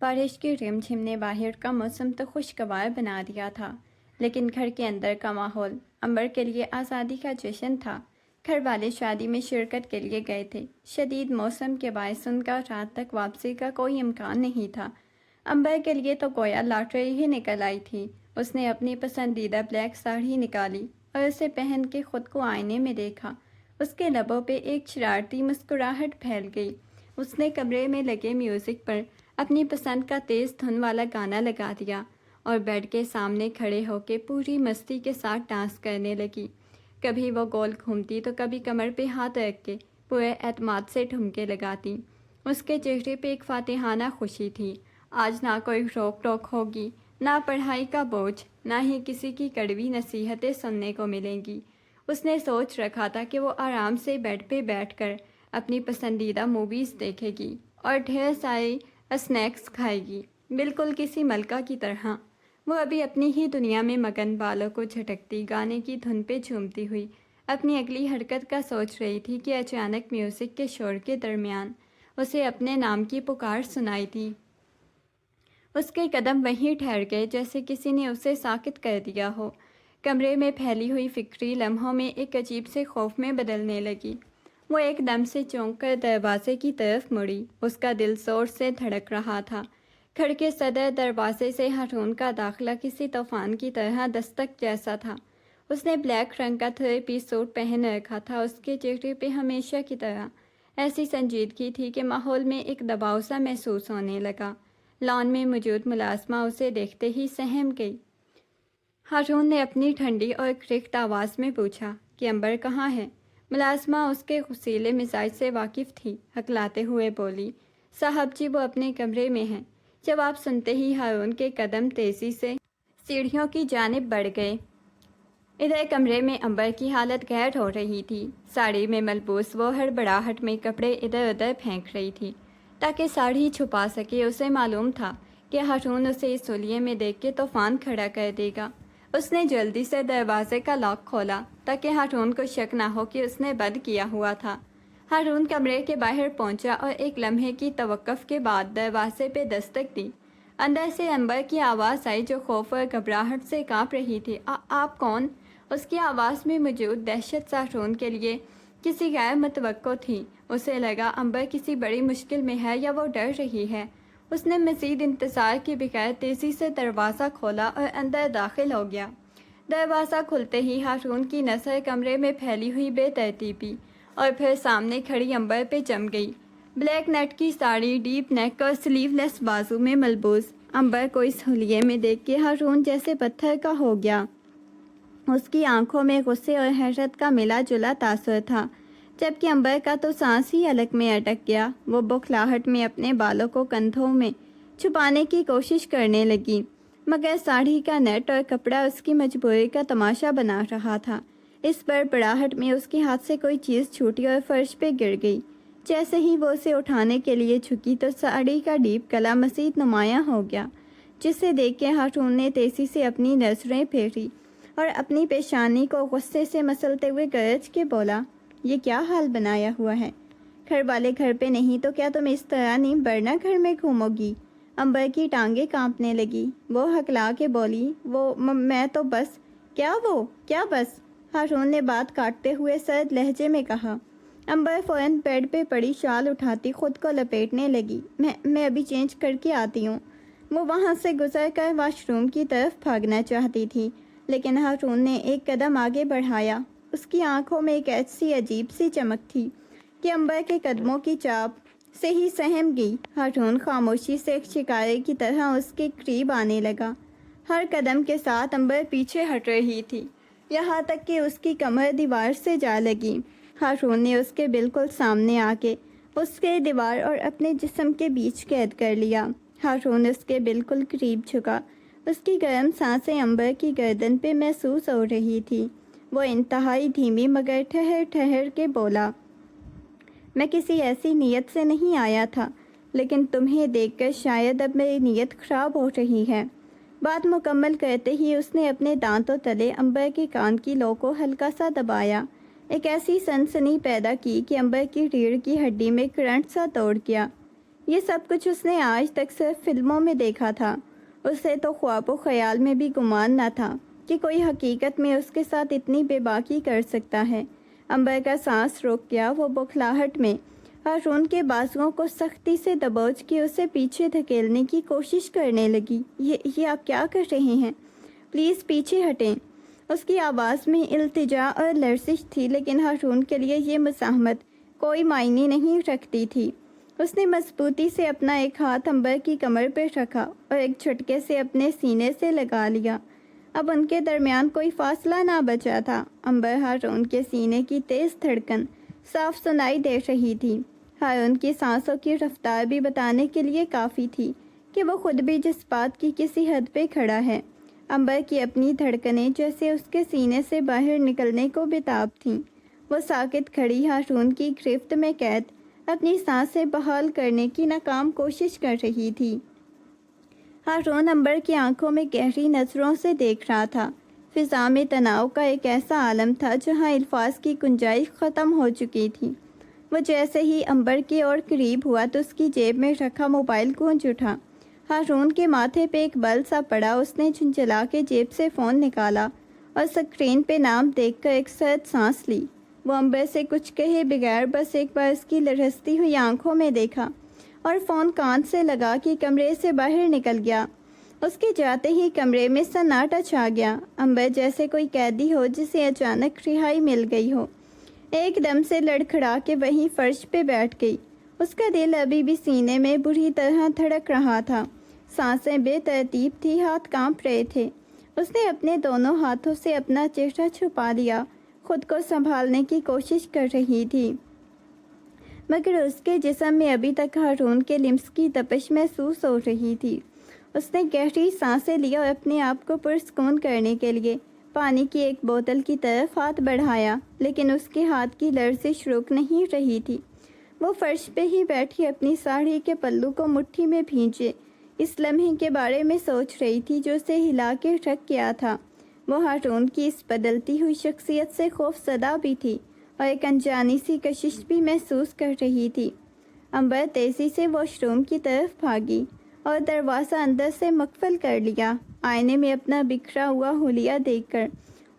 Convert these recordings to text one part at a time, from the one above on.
بارش کی رمجھم نے باہر کا موسم تو خوشگوار بنا دیا تھا، لیکن گھر کے اندر کا ماحول امبر کے لیے آزادی کا جشن تھا۔ گھر والے شادی میں شرکت کے لیے گئے تھے۔ شدید موسم کے باعث ان کا رات تک واپسی کا کوئی امکان نہیں تھا۔ امبر کے لیے تو گویا لاٹری ہی نکل آئی تھی۔ اس نے اپنی پسندیدہ بلیک ساڑی نکالی اور اسے پہن کے خود کو آئینے میں دیکھا۔ اس کے لبوں پہ ایک شرارتی مسکراہٹ پھیل گئی۔ اس نے کمرے میں لگے میوزک پر اپنی پسند کا تیز دھن والا گانا لگا دیا اور بیڈ کے سامنے کھڑے ہو کے پوری مستی کے ساتھ ڈانس کرنے لگی۔ کبھی وہ گول گھومتی تو کبھی کمر پہ ہاتھ رکھ کے پورے اعتماد سے ٹھمکے لگاتی۔ اس کے چہرے پہ ایک فاتحانہ خوشی تھی۔ آج نہ کوئی روک ٹوک ہوگی، نہ پڑھائی کا بوجھ، نہ ہی کسی کی کڑوی نصیحتیں سننے کو ملیں گی۔ اس نے سوچ رکھا تھا کہ وہ آرام سے بیڈ پہ بیٹھ کر اپنی پسندیدہ موویز دیکھے گی اور ڈھیر ساری اسنیکس کھائے گی، بالکل کسی ملکہ کی طرح۔ وہ ابھی اپنی ہی دنیا میں مگن، بالوں کو جھٹکتی، گانے کی دھن پہ جھومتی ہوئی اپنی اگلی حرکت کا سوچ رہی تھی کہ اچانک میوزک کے شور کے درمیان اسے اپنے نام کی پکار سنائی دی۔ اس کے قدم وہیں ٹھہر گئے جیسے کسی نے اسے ساکت کر دیا ہو۔ کمرے میں پھیلی ہوئی فکری لمحوں میں ایک عجیب سے خوف میں بدلنے لگی۔ وہ ایک دم سے چونک کر دروازے کی طرف مڑی۔ اس کا دل زور سے دھڑک رہا تھا۔ گھر کے صدر دروازے سے ہارون کا داخلہ کسی طوفان کی طرح دستک جیسا تھا۔ اس نے بلیک رنگ کا 3 پیس سوٹ پہن رکھا تھا۔ اس کے چہرے پہ ہمیشہ کی طرح ایسی سنجیدگی تھی کہ ماحول میں ایک دباؤ سا محسوس ہونے لگا۔ لان میں موجود ملازمہ اسے دیکھتے ہی سہم گئی۔ ہارون نے اپنی ٹھنڈی اور کرخت آواز میں پوچھا کہ امبر کہاں ہے؟ ملازمہ اس کے غصیلے مزاج سے واقف تھی۔ ہکلاتے ہوئے بولی، صاحب جی وہ اپنے کمرے میں ہیں۔ جواب سنتے ہی ہارون کے قدم تیزی سے سیڑھیوں کی جانب بڑھ گئے۔ ادھر کمرے میں امبر کی حالت گھیٹ ہو رہی تھی۔ ساڑی میں ملبوس وہ ہڑبڑاہٹ میں کپڑے ادھر ادھر پھینک رہی تھی تاکہ ساڑی چھپا سکے۔ اسے معلوم تھا کہ ہارون اسے اس حلیے میں دیکھ کے طوفان کھڑا کر دے گا۔ اس نے جلدی سے دروازے کا لاک کھولا تاکہ ہارون کو شک نہ ہو کہ اس نے بند کیا ہوا تھا۔ ہارون کمرے کے باہر پہنچا اور ایک لمحے کی توقف کے بعد دروازے پہ دستک دی۔ اندر سے امبر کی آواز آئی جو خوف اور گھبراہٹ سے کانپ رہی تھی۔ آپ کون؟ اس کی آواز میں موجود دہشت ہارون کے لیے کسی غیر متوقع تھی۔ اسے لگا امبر کسی بڑی مشکل میں ہے یا وہ ڈر رہی ہے۔ اس نے مزید انتظار کے بغیر تیزی سے دروازہ کھولا اور اندر داخل ہو گیا۔ دروازہ کھلتے ہی ہارون کی نظر کمرے میں پھیلی ہوئی بے ترتیبی اور پھر سامنے کھڑی امبر پہ جم گئی۔ بلیک نیٹ کی ساڑی، ڈیپ نیک اور سلیو لیس بازو میں ملبوس امبر کو اس حلیے میں دیکھ کے ہارون جیسے پتھر کا ہو گیا۔ اس کی آنکھوں میں غصے اور حیرت کا ملا جلا تاثر تھا، جبکہ امبر کا تو سانس ہی حلق میں اٹک گیا۔ وہ بوکھلاہٹ میں اپنے بالوں کو کندھوں میں چھپانے کی کوشش کرنے لگی، مگر ساڑی کا نیٹ اور کپڑا اس کی مجبوری کا تماشا بنا رہا تھا۔ اس بڑبڑاہٹ میں اس کے ہاتھ سے کوئی چیز چھوٹی اور فرش پہ گر گئی۔ جیسے ہی وہ اسے اٹھانے کے لیے جھکی تو ساڑی کا ڈیپ گلا مزید نمایاں ہو گیا، جسے دیکھ کے ہارون نے تیزی سے اپنی نظریں پھیری اور اپنی پیشانی کو غصے سے مسلتے ہوئے گرج کے بولا، یہ کیا حال بنایا ہوا ہے؟ گھر والے گھر پہ نہیں تو کیا تم اس طرح نیم برنا گھر میں گھومو گی؟ امبر کی ٹانگیں کانپنے لگی۔ وہ ہکلا کے بولی، میں تو بس۔ کیا بس؟ ہارون نے بات کاٹتے ہوئے سرد لہجے میں کہا۔ امبر فوراً بیڈ پہ پڑی شال اٹھاتی خود کو لپیٹنے لگی۔ میں ابھی چینج کر کے آتی ہوں۔ وہ وہاں سے گزر کر واش روم کی طرف بھاگنا چاہتی تھی، لیکن ہارون نے ایک قدم آگے بڑھایا۔ اس کی آنکھوں میں ایک ایسی عجیب سی چمک تھی کہ امبر کے قدموں کی چاپ سے ہی سہم گئی۔ ہارون خاموشی سے ایک شکارے کی طرح اس کے قریب آنے لگا۔ ہر قدم کے ساتھ امبر پیچھے ہٹ رہی تھی، یہاں تک کہ اس کی کمر دیوار سے جا لگی۔ ہارون نے اس کے بالکل سامنے آ کے اس کے دیوار اور اپنے جسم کے بیچ قید کر لیا۔ ہارون اس کے بالکل قریب جھکا۔ اس کی گرم سانسیں امبر کی گردن پہ محسوس ہو رہی تھی۔ وہ انتہائی دھیمی مگر ٹھہر کے بولا، میں کسی ایسی نیت سے نہیں آیا تھا، لیکن تمہیں دیکھ کر شاید اب میری نیت خراب ہو رہی ہے۔ بات مکمل کرتے ہی اس نے اپنے دانتوں تلے امبر کے کان کی لو کو ہلکا سا دبایا، ایک ایسی سنسنی پیدا کی کہ امبر کی ریڑھ کی ہڈی میں کرنٹ سا توڑ گیا۔ یہ سب کچھ اس نے آج تک صرف فلموں میں دیکھا تھا۔ اسے تو خواب و خیال میں بھی گمان نہ تھا کہ کوئی حقیقت میں اس کے ساتھ اتنی بے باکی کر سکتا ہے۔ امبر کا سانس رک گیا۔ وہ بوکھلاہٹ میں ہارون کے بازوؤں کو سختی سے دبوچ کے اسے پیچھے دھکیلنے کی کوشش کرنے لگی۔ یہ آپ کیا کر رہے ہیں؟ پلیز پیچھے ہٹیں۔ اس کی آواز میں التجا اور لرزش تھی، لیکن ہارون کے لیے یہ مزاحمت کوئی معنی نہیں رکھتی تھی۔ اس نے مضبوطی سے اپنا ایک ہاتھ امبر کی کمر پہ رکھا اور ایک جھٹکے سے اپنے سینے سے لگا لیا۔ اب ان کے درمیان کوئی فاصلہ نہ بچا تھا۔ امبر ہارون کے سینے کی تیز دھڑکن صاف سنائی دے رہی تھی۔ ہارون کی سانسوں کی رفتار بھی بتانے کے لیے کافی تھی کہ وہ خود بھی جذبات کی کسی حد پہ کھڑا ہے۔ امبر کی اپنی دھڑکنیں جیسے اس کے سینے سے باہر نکلنے کو بےتاب تھیں۔ وہ ساکت کھڑی ہارون کی گرفت میں قید اپنی سانسیں بحال کرنے کی ناکام کوشش کر رہی تھی۔ ہارون امبر کی آنکھوں میں گہری نظروں سے دیکھ رہا تھا۔ فضا میں تناؤ کا ایک ایسا عالم تھا جہاں الفاظ کی گنجائش ختم ہو چکی تھی۔ وہ جیسے ہی امبر کے اور قریب ہوا تو اس کی جیب میں رکھا موبائل گونج اٹھا۔ ہارون کے ماتھے پہ ایک بل سا پڑا۔ اس نے جھنجھلا کے جیب سے فون نکالا اور اسکرین پہ نام دیکھ کر ایک سرد سانس لی۔ وہ امبر سے کچھ کہے بغیر بس ایک بار اس کی لرزتی ہوئی آنکھوں میں دیکھا اور فون کان سے لگا کے کمرے سے باہر نکل گیا۔ اس کے جاتے ہی کمرے میں سناٹا چھا گیا۔ امبر جیسے کوئی قیدی ہو جسے اچانک رہائی مل گئی ہو، ایک دم سے لڑکھڑا کے وہیں فرش پہ بیٹھ گئی۔ اس کا دل ابھی بھی سینے میں بری طرح دھڑک رہا تھا۔ سانسیں بے ترتیب تھی، ہاتھ کانپ رہے تھے۔ اس نے اپنے دونوں ہاتھوں سے اپنا چہرہ چھپا لیا، خود کو سنبھالنے کی کوشش کر رہی تھی، مگر اس کے جسم میں ابھی تک ہارون کے لمس کی تپش محسوس ہو رہی تھی۔ اس نے گہری سانسیں لی اور اپنے آپ کو پرسکون کرنے کے لیے پانی کی ایک بوتل کی طرف ہاتھ بڑھایا، لیکن اس کے ہاتھ کی لرزش رک نہیں رہی تھی۔ وہ فرش پہ ہی بیٹھی اپنی ساڑی کے پلو کو مٹھی میں بھینچے اس لمحے کے بارے میں سوچ رہی تھی جو اسے ہلا کے رکھ گیا تھا۔ وہ ہارون کی اس بدلتی ہوئی شخصیت سے خوف زدہ بھی تھی اور ایک انجانی سی کشش بھی محسوس کر رہی تھی۔ امبر تیزی سے واش روم کی طرف بھاگی اور دروازہ اندر سے مقفل کر لیا۔ آئینے میں اپنا بکھرا ہوا حلیہ دیکھ کر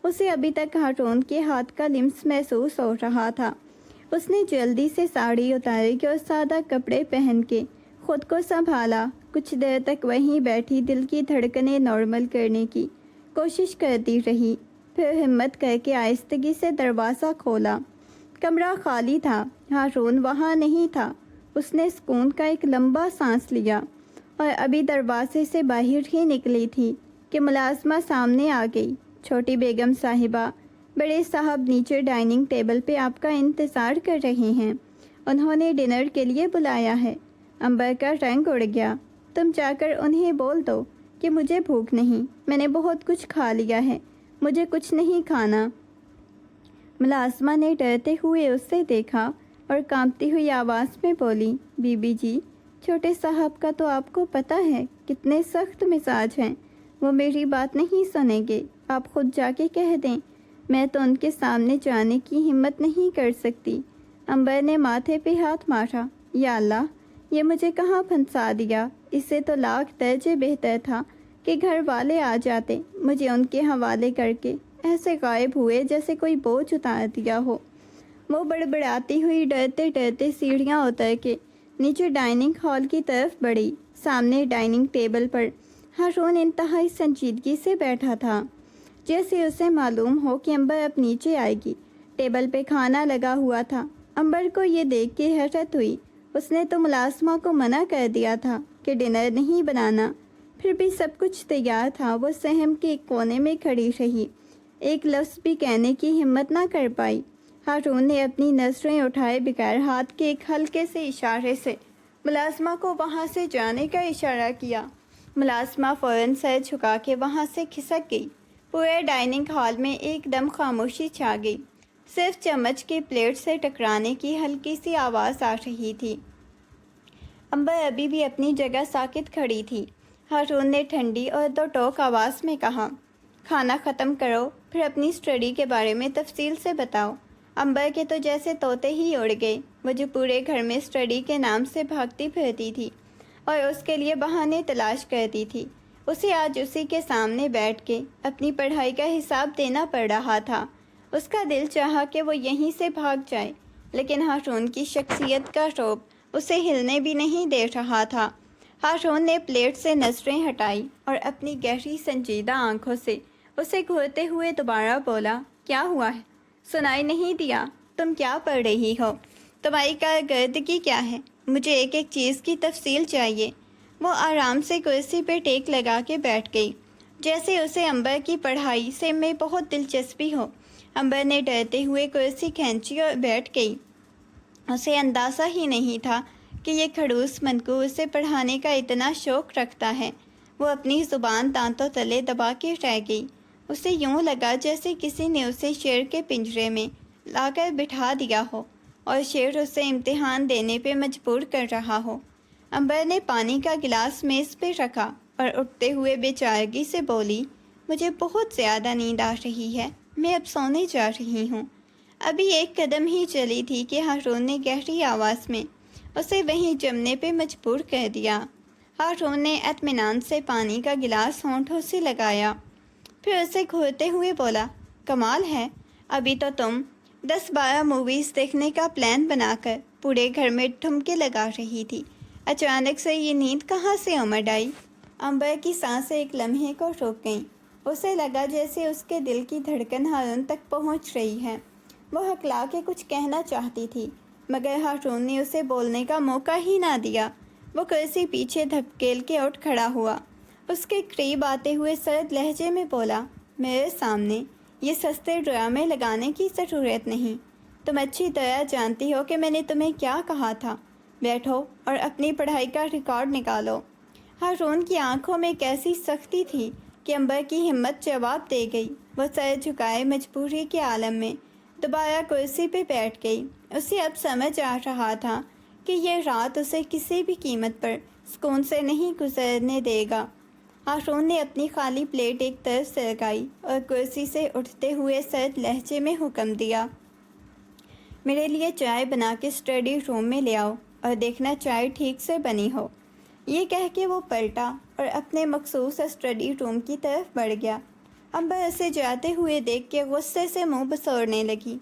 اسے ابھی تک ہارون کے ہاتھ کا لمس محسوس ہو رہا تھا۔ اس نے جلدی سے ساڑی اتاری اور سادہ کپڑے پہن کے خود کو سنبھالا۔ کچھ دیر تک وہیں بیٹھی دل کی دھڑکنیں نارمل کرنے کی کوشش کرتی رہی، پھر ہمت کر کے آہستگی سے دروازہ کھولا۔ کمرہ خالی تھا، ہارون وہاں نہیں تھا۔ اس نے سکون کا ایک لمبا سانس لیا اور ابھی دروازے سے باہر ہی نکلی تھی کہ ملازمہ سامنے آ گئی۔ چھوٹی بیگم صاحبہ، بڑے صاحب نیچے ڈائننگ ٹیبل پہ آپ کا انتظار کر رہے ہیں، انہوں نے ڈنر کے لیے بلایا ہے۔ امبر کا رنگ اڑ گیا۔ تم جا کر انہیں بول دو کہ مجھے بھوک نہیں، میں نے بہت کچھ کھا لیا ہے، مجھے کچھ نہیں کھانا۔ ملازمہ نے ڈرتے ہوئے اس سے دیکھا اور کانپتی ہوئی آواز میں بولی، بی بی جی، چھوٹے صاحب کا تو آپ کو پتہ ہے کتنے سخت مزاج ہیں، وہ میری بات نہیں سنیں گے، آپ خود جا کے کہہ دیں، میں تو ان کے سامنے جانے کی ہمت نہیں کر سکتی۔ امبر نے ماتھے پہ ہاتھ مارا، یا اللہ، یہ مجھے کہاں پھنسا دیا۔ اس سے تو لاکھ درجے بہتر تھا کہ گھر والے آ جاتے، مجھے ان کے حوالے کر کے ایسے غائب ہوئے جیسے کوئی بوجھ اتار دیا ہو۔ وہ بڑبڑاتی ہوئی ڈرتے ڈرتے سیڑھیاں اتر کے نیچے ڈائننگ ہال کی طرف بڑھی۔ سامنے ڈائننگ ٹیبل پر ہارون انتہائی سنجیدگی سے بیٹھا تھا، جیسے اسے معلوم ہو کہ امبر اب نیچے آئے گی۔ ٹیبل پہ کھانا لگا ہوا تھا۔ امبر کو یہ دیکھ کے حیرت ہوئی۔ اس نے تو ملازمہ کو منع کر دیا تھا کہ ڈنر نہیں بنانا، پھر بھی سب کچھ تیار تھا۔ وہ صحن کے ایک کونے میں کھڑی رہی، ایک لفظ بھی کہنے کی ہمت نہ کر پائی۔ ہارون نے اپنی نظریں اٹھائے بغیر ہاتھ کے ایک ہلکے سے اشارے سے ملازمہ کو وہاں سے جانے کا اشارہ کیا۔ ملازمہ فوراً سر جھکا کے وہاں سے کھسک گئی۔ پورے ڈائننگ ہال میں ایک دم خاموشی چھا گئی، صرف چمچ کے پلیٹ سے ٹکرانے کی ہلکی سی آواز آ رہی تھی۔ امبر ابھی بھی اپنی جگہ ساکت کھڑی تھی۔ ہارون نے ٹھنڈی اور دو ٹوک آواز میں کہا، کھانا ختم کرو، پھر اپنی اسٹڈی کے بارے میں تفصیل سے بتاؤ۔ امبر کے تو جیسے طوطے ہی اڑ گئے۔ وہ جو پورے گھر میں اسٹڈی کے نام سے بھاگتی پھرتی تھی اور اس کے لیے بہانے تلاش کرتی تھی، اسے آج اسی کے سامنے بیٹھ کے اپنی پڑھائی کا حساب دینا پڑ رہا تھا۔ اس کا دل چاہا کہ وہ یہیں سے بھاگ جائے، لیکن ہارون کی شخصیت کا رعب اسے ہلنے بھی نہیں دے رہا تھا۔ ہارون نے پلیٹ سے نظریں ہٹائی اور اپنی گہری سنجیدہ آنکھوں سے اسے گھورتے ہوئے دوبارہ بولا، کیا ہوا ہے؟ سنائی نہیں دیا؟ تم کیا پڑھ رہی ہو؟ تمہاری کارکردگی کیا ہے؟ مجھے ایک ایک چیز کی تفصیل چاہیے۔ وہ آرام سے کرسی پہ ٹیک لگا کے بیٹھ گئی، جیسے اسے امبر کی پڑھائی سے میں بہت دلچسپی ہو۔ امبر نے ڈرتے ہوئے کرسی کھینچی اور بیٹھ گئی۔ اسے اندازہ ہی نہیں تھا کہ یہ کھڑوس منقور اسے پڑھانے کا اتنا شوق رکھتا ہے۔ وہ اپنی زبان دانتوں تلے دبا کے رہ گئی۔ اسے یوں لگا جیسے کسی نے اسے شیر کے پنجرے میں لا کر بٹھا دیا ہو اور شیر اسے امتحان دینے پہ مجبور کر رہا ہو۔ امبر نے پانی کا گلاس میز پہ رکھا اور اٹھتے ہوئے بے چارگی سے بولی، مجھے بہت زیادہ نیند آ رہی ہے، میں اب سونے جا رہی ہوں۔ ابھی ایک قدم ہی چلی تھی کہ ہارون نے گہری آواز میں اسے وہیں جمنے پہ مجبور کر دیا۔ ہارون نے اطمینان سے پانی کا گلاس ہونٹوں سے لگایا، پھر اسے گھورتے ہوئے بولا، کمال ہے، ابھی تو تم 10-12 موویز دیکھنے کا پلان بنا کر پورے گھر میں ٹھمکے لگا رہی تھی، اچانک سے یہ نیند کہاں سے امڑ آئی؟ امبر کی سانسیں ایک لمحے کو رک گئیں۔ اسے لگا جیسے اس کے دل کی دھڑکن ہارون تک پہنچ رہی ہے۔ وہ ہکلا کے کچھ کہنا چاہتی تھی، مگر ہارون نے اسے بولنے کا موقع ہی نہ دیا۔ وہ کرسی پیچھے دھکیل کے اٹھ کھڑا ہوا، اس کے قریب آتے ہوئے سرد لہجے میں بولا، میرے سامنے یہ سستے ڈرامے لگانے کی ضرورت نہیں۔ تم اچھی طرح جانتی ہو کہ میں نے تمہیں کیا کہا تھا۔ بیٹھو اور اپنی پڑھائی کا ریکارڈ نکالو۔ ہارون کی آنکھوں میں کیسی سختی تھی کہ امبر کی ہمت جواب دے گئی۔ وہ سر جھکائے مجبوری کے عالم میں دوبارہ کرسی پہ بیٹھ گئی۔ اسے اب سمجھ آ رہا تھا کہ یہ رات اسے کسی بھی قیمت پر سکون سے نہیں گزرنے دے گا۔ ہارون نے اپنی خالی پلیٹ ایک طرف سے لگائی اور کرسی سے اٹھتے ہوئے سرد لہجے میں حکم دیا، میرے لیے چائے بنا کے اسٹڈی روم میں لے آؤ اور دیکھنا چائے ٹھیک سے بنی ہو۔ یہ کہہ کے وہ پلٹا اور اپنے مخصوص اسٹڈی روم کی طرف بڑھ گیا۔ امبر اسے جاتے ہوئے دیکھ کے غصے سے منہ بسوڑنے لگی۔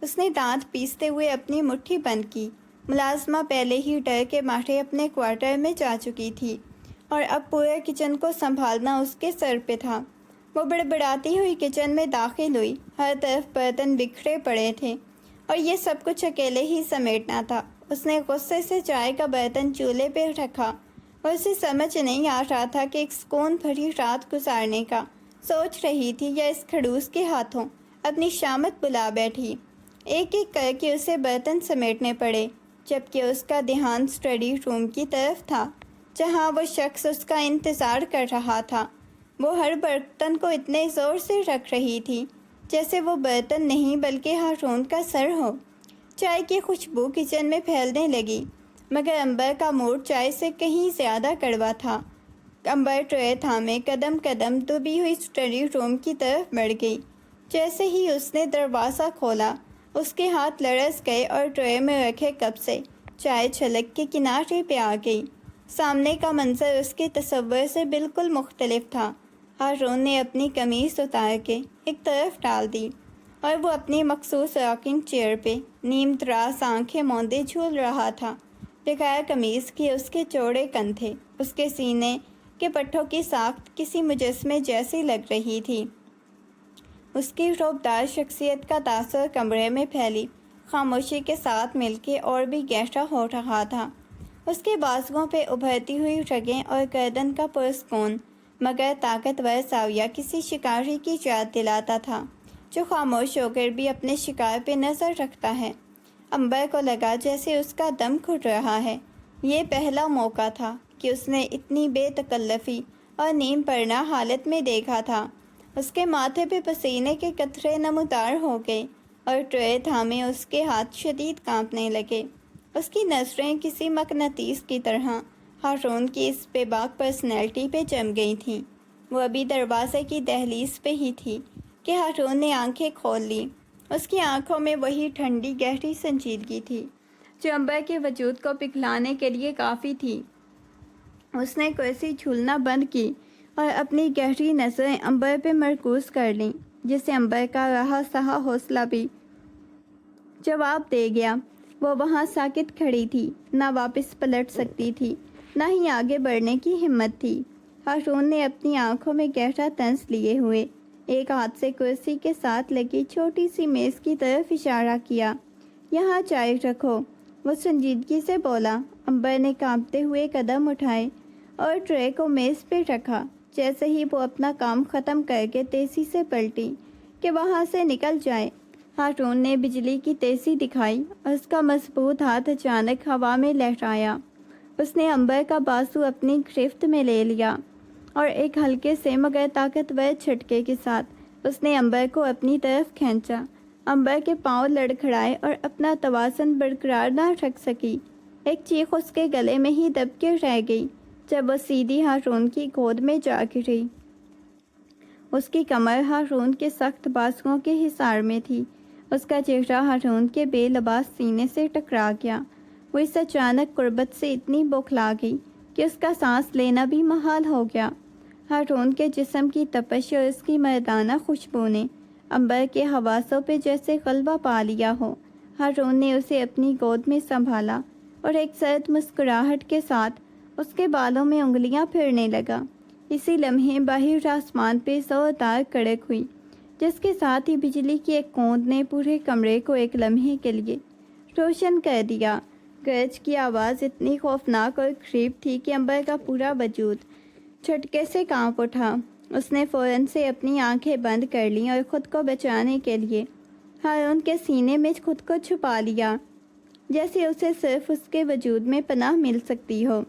اس نے دانت پیستے ہوئے اپنی مٹھی بند کی۔ ملازمہ پہلے ہی ڈر کے مارے اپنے کوارٹر میں جا چکی تھی اور اب پورے کچن کو سنبھالنا اس کے سر پہ تھا۔ وہ بڑبڑاتی ہوئی کچن میں داخل ہوئی۔ ہر طرف برتن بکھرے پڑے تھے اور یہ سب کچھ اکیلے ہی سمیٹنا تھا۔ اس نے غصے سے چائے کا برتن چولہے پہ رکھا اور اسے سمجھ نہیں آ رہا تھا کہ ایک سکون بھری رات گزارنے کا سوچ رہی تھی یا اس کھڑوس کے ہاتھوں اپنی شامت بلا بیٹھی۔ ایک ایک کر کے اسے برتن سمیٹنے پڑے، جبکہ اس کا دھیان اسٹڈی روم کی طرف تھا جہاں وہ شخص اس کا انتظار کر رہا تھا۔ وہ ہر برتن کو اتنے زور سے رکھ رہی تھی جیسے وہ برتن نہیں بلکہ ہارون کا سر ہو۔ چائے کی خوشبو کچن میں پھیلنے لگی، مگر امبر کا موڈ چائے سے کہیں زیادہ کڑوا تھا۔ امبر ٹرے تھامے قدم قدم دبی ہوئی اسٹڈی روم کی طرف بڑھ گئی۔ جیسے ہی اس نے دروازہ کھولا، اس کے ہاتھ لرز گئے اور ٹرے میں رکھے کپ سے چائے چھلک کے کنارے پہ آ گئی۔ سامنے کا منظر اس کے تصور سے بالکل مختلف تھا۔ ہارون نے اپنی قمیض اتار کے ایک طرف ڈال دی اور وہ اپنی مخصوص راکنگ چیئر پہ نیم دراز آنکھیں موندے جھول رہا تھا۔ بغیر قمیض کے اس کے چوڑے کن تھے، اس کے سینے کے پٹھوں کی ساخت کسی مجسمے جیسی لگ رہی تھی۔ اس کی رعبدار شخصیت کا تاثر کمرے میں پھیلی خاموشی کے ساتھ مل کے اور بھی گہرا ہو رہا تھا۔ اس کے بازوؤں پہ ابھرتی ہوئی رگیں اور گردن کا پرسکون مگر طاقتور زاویہ کسی شکاری کی یاد دلاتا تھا جو خاموش ہو کر بھی اپنے شکار پہ نظر رکھتا ہے۔ امبر کو لگا جیسے اس کا دم گھٹ رہا ہے۔ یہ پہلا موقع تھا کہ اس نے اتنی بے تکلفی اور نیم پڑنا حالت میں دیکھا تھا۔ اس کے ماتھے پہ پسینے کے قطرے نمودار ہو گئے اور ٹرے تھامے اس کے ہاتھ شدید کانپنے لگے۔ اس کی نظریں کسی مقناطیس کی طرح ہارون کی اس بے باک پرسنالٹی پہ جم گئی تھیں۔ وہ ابھی دروازے کی دہلیز پہ ہی تھی کہ ہارون نے آنکھیں کھول لی۔ اس کی آنکھوں میں وہی ٹھنڈی گہری سنجیدگی تھی۔ جو امبر کے وجود کو پگھلانے کے لیے کافی تھی۔ اس نے کرسی جھولنا بند کی اور اپنی گہری نظریں امبر پہ مرکوز کر لیں، جس سے امبر کا رہا سہا حوصلہ بھی جواب دے گیا۔ وہ وہاں ساکت کھڑی تھی، نہ واپس پلٹ سکتی تھی، نہ ہی آگے بڑھنے کی ہمت تھی۔ ہارون نے اپنی آنکھوں میں گہرا طنز لیے ہوئے ایک ہاتھ سے کرسی کے ساتھ لگی چھوٹی سی میز کی طرف اشارہ کیا۔ یہاں چائے رکھو، وہ سنجیدگی سے بولا۔ امبر نے کانپتے ہوئے قدم اٹھائے اور ٹرے کو میز پہ رکھا۔ جیسے ہی وہ اپنا کام ختم کر کے تیزی سے پلٹی کہ وہاں سے نکل جائے، ہارون نے بجلی کی تیزی دکھائی اور اس کا مضبوط ہاتھ اچانک ہوا میں لہرایا۔ اس نے امبر کا بازو اپنی گرفت میں لے لیا اور ایک ہلکے سے مگر طاقتور جھٹکے کے ساتھ اس نے امبر کو اپنی طرف کھینچا۔ امبر کے پاؤں لڑکھڑائے اور اپنا توازن برقرار نہ رکھ سکی۔ ایک چیخ اس کے گلے میں ہی دب کے رہ گئی جب وہ سیدھی ہارون کی گود میں جا گری۔ اس کی کمر ہارون کے سخت بازوؤں کے حصار میں تھی۔ اس کا چہرہ ہارون کے بے لباس سینے سے ٹکرا گیا۔ وہ اس اچانک قربت سے اتنی بوکھلا گئی کہ اس کا سانس لینا بھی محال ہو گیا۔ ہارون کے جسم کی تپش اور اس کی مردانہ خوشبو نے امبر کے حواسوں پہ جیسے غلبہ پا لیا ہو۔ ہارون نے اسے اپنی گود میں سنبھالا اور ایک سرد مسکراہٹ کے ساتھ اس کے بالوں میں انگلیاں پھیرنے لگا۔ اسی لمحے باہر آسمان پہ زوردار کڑک ہوئی، جس کے ساتھ ہی بجلی کی ایک گوند نے پورے کمرے کو ایک لمحے کے لیے روشن کر دیا۔ گرج کی آواز اتنی خوفناک اور قریب تھی کہ امبر کا پورا وجود جھٹکے سے کانپ اٹھا۔ اس نے فوراً سے اپنی آنکھیں بند کر لیں اور خود کو بچانے کے لیے ہارون کے سینے میں خود کو چھپا لیا، جیسے اسے صرف اس کے وجود میں پناہ مل سکتی ہو۔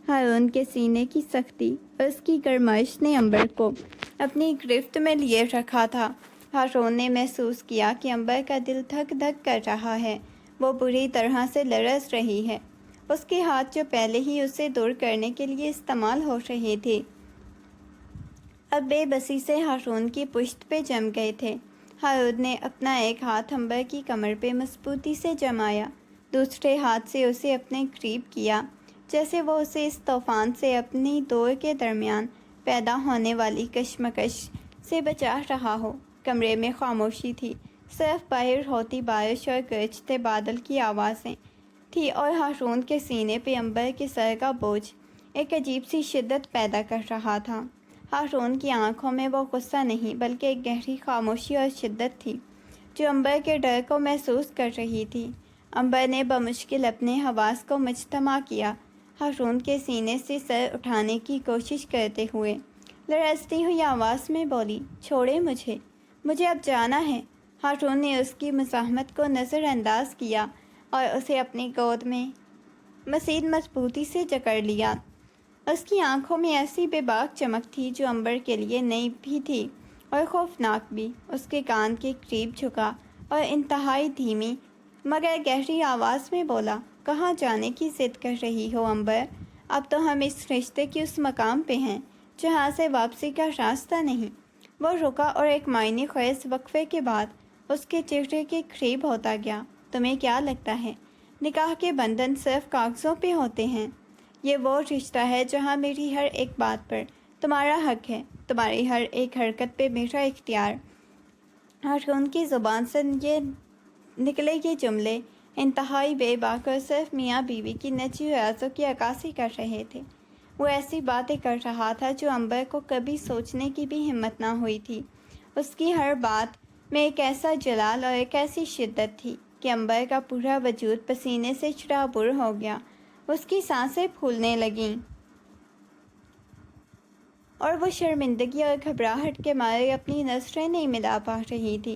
ہارون کے سینے کی سختی اور اس کی گرمائش نے امبر کو اپنی گرفت میں لیے رکھا تھا۔ ہارون نے محسوس کیا کہ امبر کا دل دھک دھک کر رہا ہے، وہ بری طرح سے لرز رہی ہے۔ اس کے ہاتھ جو پہلے ہی اسے دور کرنے کے لیے استعمال ہو رہے تھے، اب بے بسی سے ہارون کی پشت پہ جم گئے تھے۔ ہارون نے اپنا ایک ہاتھ امبر کی کمر پہ مضبوطی سے جمایا، دوسرے ہاتھ سے اسے اپنے قریب کیا، جیسے وہ اسے اس طوفان سے اپنی دور کے درمیان پیدا ہونے والی کشمکش سے بچا رہا ہو۔ کمرے میں خاموشی تھی، صرف باہر ہوتی بارش اور گرجتے بادل کی آوازیں تھی اور ہارون کے سینے پہ امبر کے سر کا بوجھ ایک عجیب سی شدت پیدا کر رہا تھا۔ ہارون کی آنکھوں میں وہ غصہ نہیں بلکہ ایک گہری خاموشی اور شدت تھی جو امبر کے ڈر کو محسوس کر رہی تھی۔ امبر نے بمشکل اپنے حواس کو مجتمع کیا، ہارون کے سینے سے سر اٹھانے کی کوشش کرتے ہوئے لرزتی ہوئی آواز میں بولی، چھوڑے مجھے اب جانا ہے۔ ہارون نے اس کی مزاحمت کو نظر انداز کیا اور اسے اپنی گود میں مزید مضبوطی سے جکڑ لیا۔ اس کی آنکھوں میں ایسی بے باک چمک تھی جو امبر کے لیے نئی بھی تھی اور خوفناک بھی۔ اس کے کان کے قریب جھکا اور انتہائی دھیمی مگر گہری آواز میں بولا، کہاں جانے کی ضد کر رہی ہو امبر؟ اب تو ہم اس رشتے کے اس مقام پہ ہیں جہاں سے واپسی کا راستہ نہیں۔ وہ رکا اور ایک معنی خیز وقفے کے بعد اس کے چہرے کے قریب ہوتا گیا۔ تمہیں کیا لگتا ہے نکاح کے بندھن صرف کاغذوں پہ ہوتے ہیں؟ یہ وہ رشتہ ہے جہاں میری ہر ایک بات پر تمہارا حق ہے، تمہاری ہر ایک حرکت پہ میرا اختیار۔ ہارون کی زبان سے نکلے یہ جملے انتہائی بے باک اور صرف میاں بیوی کی نجی ریاضوں کی عکاسی کر رہے تھے۔ وہ ایسی باتیں کر رہا تھا جو امبر کو کبھی سوچنے کی بھی ہمت نہ ہوئی تھی۔ اس کی ہر بات میں ایک ایسا جلال اور ایک ایسی شدت تھی کہ امبر کا پورا وجود پسینے سے چراغور ہو گیا۔ اس کی سانسیں پھولنے لگیں اور وہ شرمندگی اور گھبراہٹ کے مارے اپنی نظریں نہیں ملا پا رہی تھی۔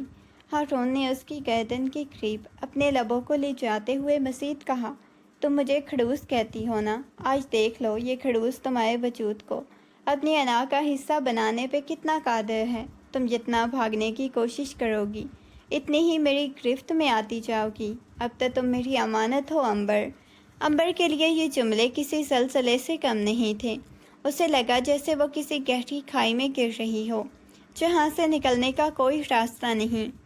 ہارون نے اس کی گردن کے قریب اپنے لبوں کو لے جاتے ہوئے مزید کہا، تم مجھے کھڑوس کہتی ہو نا؟ آج دیکھ لو یہ کھڑوس تمہارے وجود کو اپنی انا کا حصہ بنانے پہ کتنا قادر ہے۔ تم جتنا بھاگنے کی کوشش کرو گی اتنی ہی میری گرفت میں آتی جاؤ گی۔ اب تو تم میری امانت ہو امبر۔ امبر کے لیے یہ جملے کسی زلزلے سے کم نہیں تھے۔ اسے لگا جیسے وہ کسی گہری کھائی میں گر رہی ہو جہاں سے نکلنے کا کوئی راستہ نہیں۔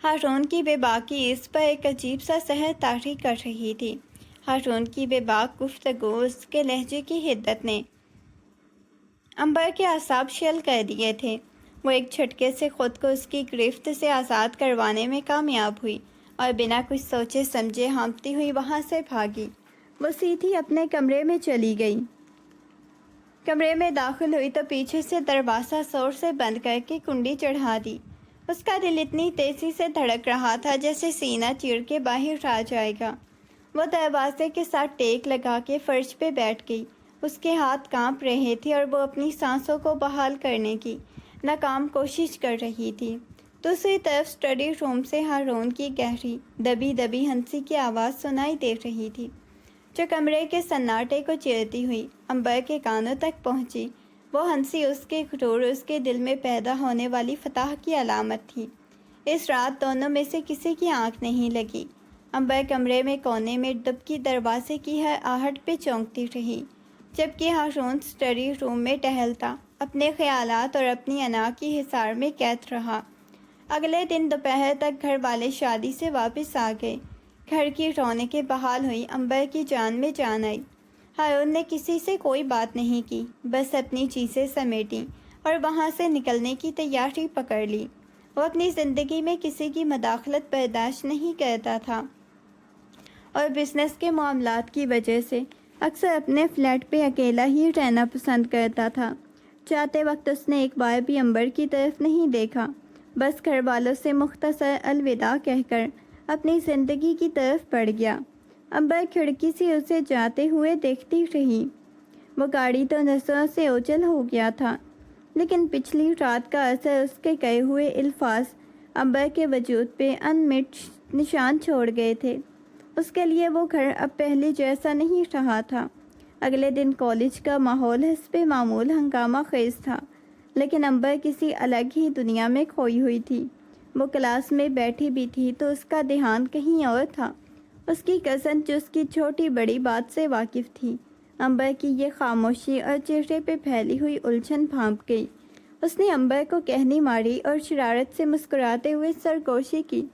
ہارون کی بے باکی اس پر ایک عجیب سا سحر طاری کر رہی تھی۔ ہارون کی بے باک گفتگو، اس کے لہجے کی حدت نے امبر کے اعصاب شل کر دیے تھے۔ وہ ایک جھٹکے سے خود کو اس کی گرفت سے آزاد کروانے میں کامیاب ہوئی اور بنا کچھ سوچے سمجھے ہانپتی ہوئی وہاں سے بھاگی۔ وہ سیدھی اپنے کمرے میں چلی گئی۔ کمرے میں داخل ہوئی تو پیچھے سے دروازہ زور سے بند کر کے کنڈی چڑھا دی۔ اس کا دل اتنی تیزی سے دھڑک رہا تھا جیسے سینہ چیر کے باہر آ جائے گا۔ وہ دروازے کے ساتھ ٹیک لگا کے فرش پہ بیٹھ گئی۔ اس کے ہاتھ کانپ رہے تھے اور وہ اپنی سانسوں کو بحال کرنے کی ناکام کوشش کر رہی تھی۔ دوسری طرف اسٹڈی روم سے ہارون کی گہری دبی دبی ہنسی کی آواز سنائی دے رہی تھی، جو کمرے کے سناٹے کو چیرتی ہوئی امبر کے کانوں تک پہنچی۔ وہ ہنسی اس کے غرور، اس کے دل میں پیدا ہونے والی فتح کی علامت تھی۔ اس رات دونوں میں سے کسی کی آنکھ نہیں لگی۔ امبر کمرے میں کونے میں دبکی دروازے کی ہر آہٹ پہ چونکتی رہی، جبکہ ہارون اسٹڈی روم میں ٹہلتا، اپنے خیالات اور اپنی انا کی حصار میں قید رہا۔ اگلے دن دوپہر تک گھر والے شادی سے واپس آ گئے۔ گھر کی رونقیں بحال ہوئی، امبر کی جان میں جان آئی۔ ہارون نے کسی سے کوئی بات نہیں کی، بس اپنی چیزیں سمیٹیں اور وہاں سے نکلنے کی تیاری پکڑ لی۔ وہ اپنی زندگی میں کسی کی مداخلت برداشت نہیں کرتا تھا اور بزنس کے معاملات کی وجہ سے اکثر اپنے فلیٹ پہ اکیلا ہی رہنا پسند کرتا تھا۔ جاتے وقت اس نے ایک بار بھی امبر کی طرف نہیں دیکھا، بس گھر والوں سے مختصر الوداع کہہ کر اپنی زندگی کی طرف بڑھ گیا۔ امبر کھڑکی سے اسے جاتے ہوئے دیکھتی رہی۔ وہ گاڑی تو نظروں سے اوجھل ہو گیا تھا، لیکن پچھلی رات کا اثر، اس کے کہے ہوئے الفاظ امبر کے وجود پہ انمٹ نشان چھوڑ گئے تھے۔ اس کے لیے وہ گھر اب پہلے جیسا نہیں رہا تھا۔ اگلے دن کالج کا ماحول حسب معمول ہنگامہ خیز تھا، لیکن امبر کسی الگ ہی دنیا میں کھوئی ہوئی تھی۔ وہ کلاس میں بیٹھی بھی تھی تو اس کا دھیان کہیں اور تھا۔ اس کی کزن، جو اس کی چھوٹی بڑی بات سے واقف تھی، امبر کی یہ خاموشی اور چہرے پہ پھیلی ہوئی الجھن بھانپ گئی۔ اس نے امبر کو کہنی ماری اور شرارت سے مسکراتے ہوئے سرگوشی کی،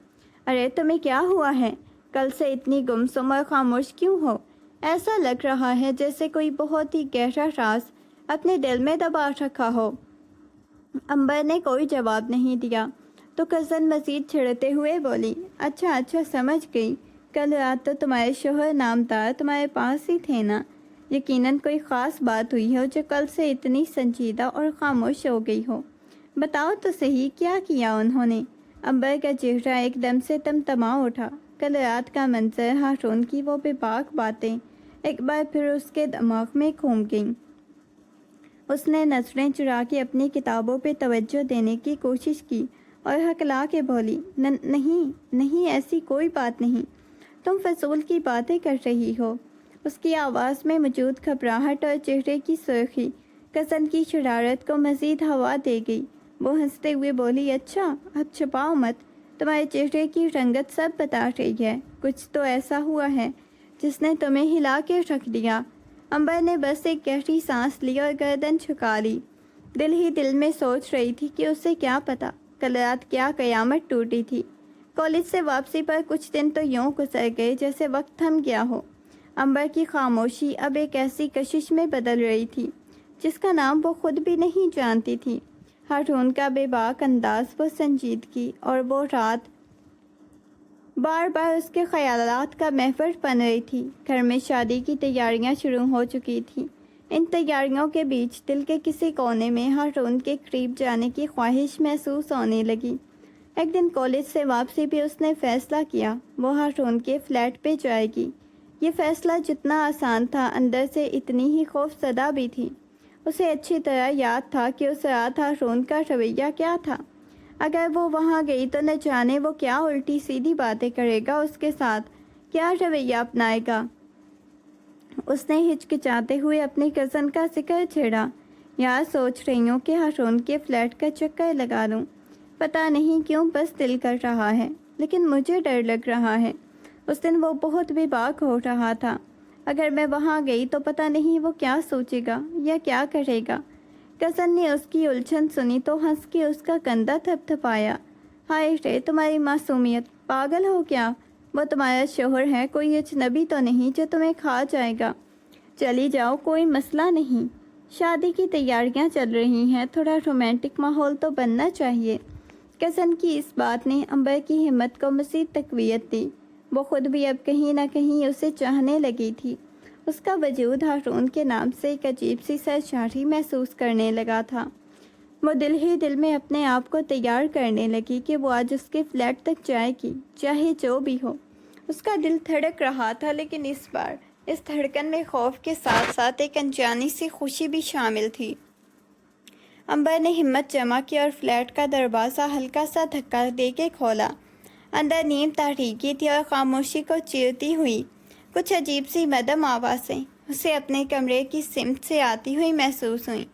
ارے تمہیں کیا ہوا ہے؟ کل سے اتنی گمسم اور خاموش کیوں ہو؟ ایسا لگ رہا ہے جیسے کوئی بہت ہی گہرا راز اپنے دل میں دبا رکھا ہو۔ امبر نے کوئی جواب نہیں دیا تو کزن مزید چھڑتے ہوئے بولی، اچھا سمجھ گئی، کل رات تو تمہارے شوہر نامدار تمہارے پاس ہی تھے نا؟ یقیناً کوئی خاص بات ہوئی ہو جو کل سے اتنی سنجیدہ اور خاموش ہو گئی ہو۔ بتاؤ تو صحیح، کیا کیا انہوں نے؟ امبر کا چہرہ ایک دم سے تمتما اٹھا۔ کل رات کا منظر، ہارون کی وہ بے باک باتیں ایک بار پھر اس کے دماغ میں گھوم گئیں۔ اس نے نظریں چرا کے اپنی کتابوں پہ توجہ دینے کی کوشش کی اور ہکلا کے بولی، نہیں ایسی کوئی بات نہیں، تم فضول کی باتیں کر رہی ہو۔ اس کی آواز میں موجود گھبراہٹ اور چہرے کی سرخی کزن کی شرارت کو مزید ہوا دے گئی۔ وہ ہنستے ہوئے بولی، اچھا اب چھپاؤ مت، تمہارے چہرے کی رنگت سب بتا رہی ہے، کچھ تو ایسا ہوا ہے جس نے تمہیں ہلا کے رکھ دیا۔ امبر نے بس ایک گہری سانس لی اور گردن جھکا لی۔ دل ہی دل میں سوچ رہی تھی کہ اسے کیا پتا کل رات کیا قیامت ٹوٹی تھی۔ کالج سے واپسی پر کچھ دن تو یوں گزر گئے جیسے وقت تھم گیا ہو۔ امبر کی خاموشی اب ایک ایسی کشش میں بدل رہی تھی جس کا نام وہ خود بھی نہیں جانتی تھی۔ ہارون کا بے باک انداز، وہ سنجیدگی اور وہ رات بار بار اس کے خیالات کا محور بن رہی تھی۔ گھر میں شادی کی تیاریاں شروع ہو چکی تھیں۔ ان تیاریوں کے بیچ دل کے کسی کونے میں ہارون کے قریب جانے کی خواہش محسوس ہونے لگی۔ ایک دن کالج سے واپسی بھی اس نے فیصلہ کیا، وہ ہارون کے فلیٹ پہ جائے گی۔ یہ فیصلہ جتنا آسان تھا، اندر سے اتنی ہی خوف زدہ بھی تھی۔ اسے اچھی طرح یاد تھا کہ اس رات ہارون کا رویہ کیا تھا۔ اگر وہ وہاں گئی تو نہ جانے وہ کیا الٹی سیدھی باتیں کرے گا، اس کے ساتھ کیا رویہ اپنائے گا۔ اس نے ہچکچاتے ہوئے اپنی کزن کا ذکر چھیڑا، یار سوچ رہی ہوں کہ ہارون کے فلیٹ کا چکر لگا لوں، پتہ نہیں کیوں بس دل کر رہا ہے، لیکن مجھے ڈر لگ رہا ہے۔ اس دن وہ بہت بے باک ہو رہا تھا۔ اگر میں وہاں گئی تو پتہ نہیں وہ کیا سوچے گا یا کیا کرے گا۔ کزن نے اس کی الجھن سنی تو ہنس کے اس کا کندھا تھپتھپایا۔ ہائے رے تمہاری معصومیت، پاگل ہو کیا؟ وہ تمہارا شوہر ہے، کوئی اجنبی تو نہیں جو تمہیں کھا جائے گا۔ چلی جاؤ، کوئی مسئلہ نہیں۔ شادی کی تیاریاں چل رہی ہیں، تھوڑا رومانٹک ماحول تو بننا چاہیے۔ کزن کی اس بات نے امبر کی ہمت کو مزید تقویت دی۔ وہ خود بھی اب کہیں نہ کہیں اسے چاہنے لگی تھی۔ اس کا وجود ہارون کے نام سے ایک عجیب سی سرشاری محسوس کرنے لگا تھا۔ وہ دل ہی دل میں اپنے آپ کو تیار کرنے لگی کہ وہ آج اس کے فلیٹ تک جائے گی، چاہے جو بھی ہو۔ اس کا دل دھڑک رہا تھا، لیکن اس بار اس دھڑکن میں خوف کے ساتھ ساتھ ایک انجانی سی خوشی بھی شامل تھی۔ امبر نے ہمت جمع کی اور فلیٹ کا دروازہ ہلکا سا دھکا دے کے کھولا۔ اندر نیم تاریکی تھی اور خاموشی کو چیرتی ہوئی کچھ عجیب سی مدھم آوازیں اسے اپنے کمرے کی سمت سے آتی ہوئی محسوس ہوئیں۔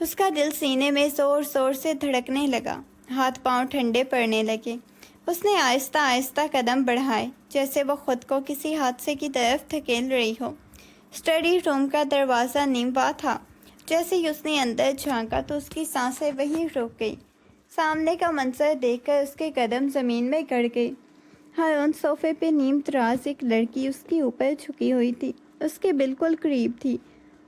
اس کا دل سینے میں زور زور سے دھڑکنے لگا، ہاتھ پاؤں ٹھنڈے پڑنے لگے۔ اس نے آہستہ آہستہ قدم بڑھائے، جیسے وہ خود کو کسی حادثے کی طرف دھکیل رہی ہو۔ اسٹڈی روم کا دروازہ نیم وا تھا۔ جیسے ہی اس نے اندر جھانکا تو اس کی سانسیں وہیں رک گئی۔ سامنے کا منظر دیکھ کر اس کے قدم زمین میں گڑ گئے۔ ہارون صوفے پہ نیم دراز ایک لڑکی اس کے اوپر جھکی ہوئی تھی، اس کے بالکل قریب تھی۔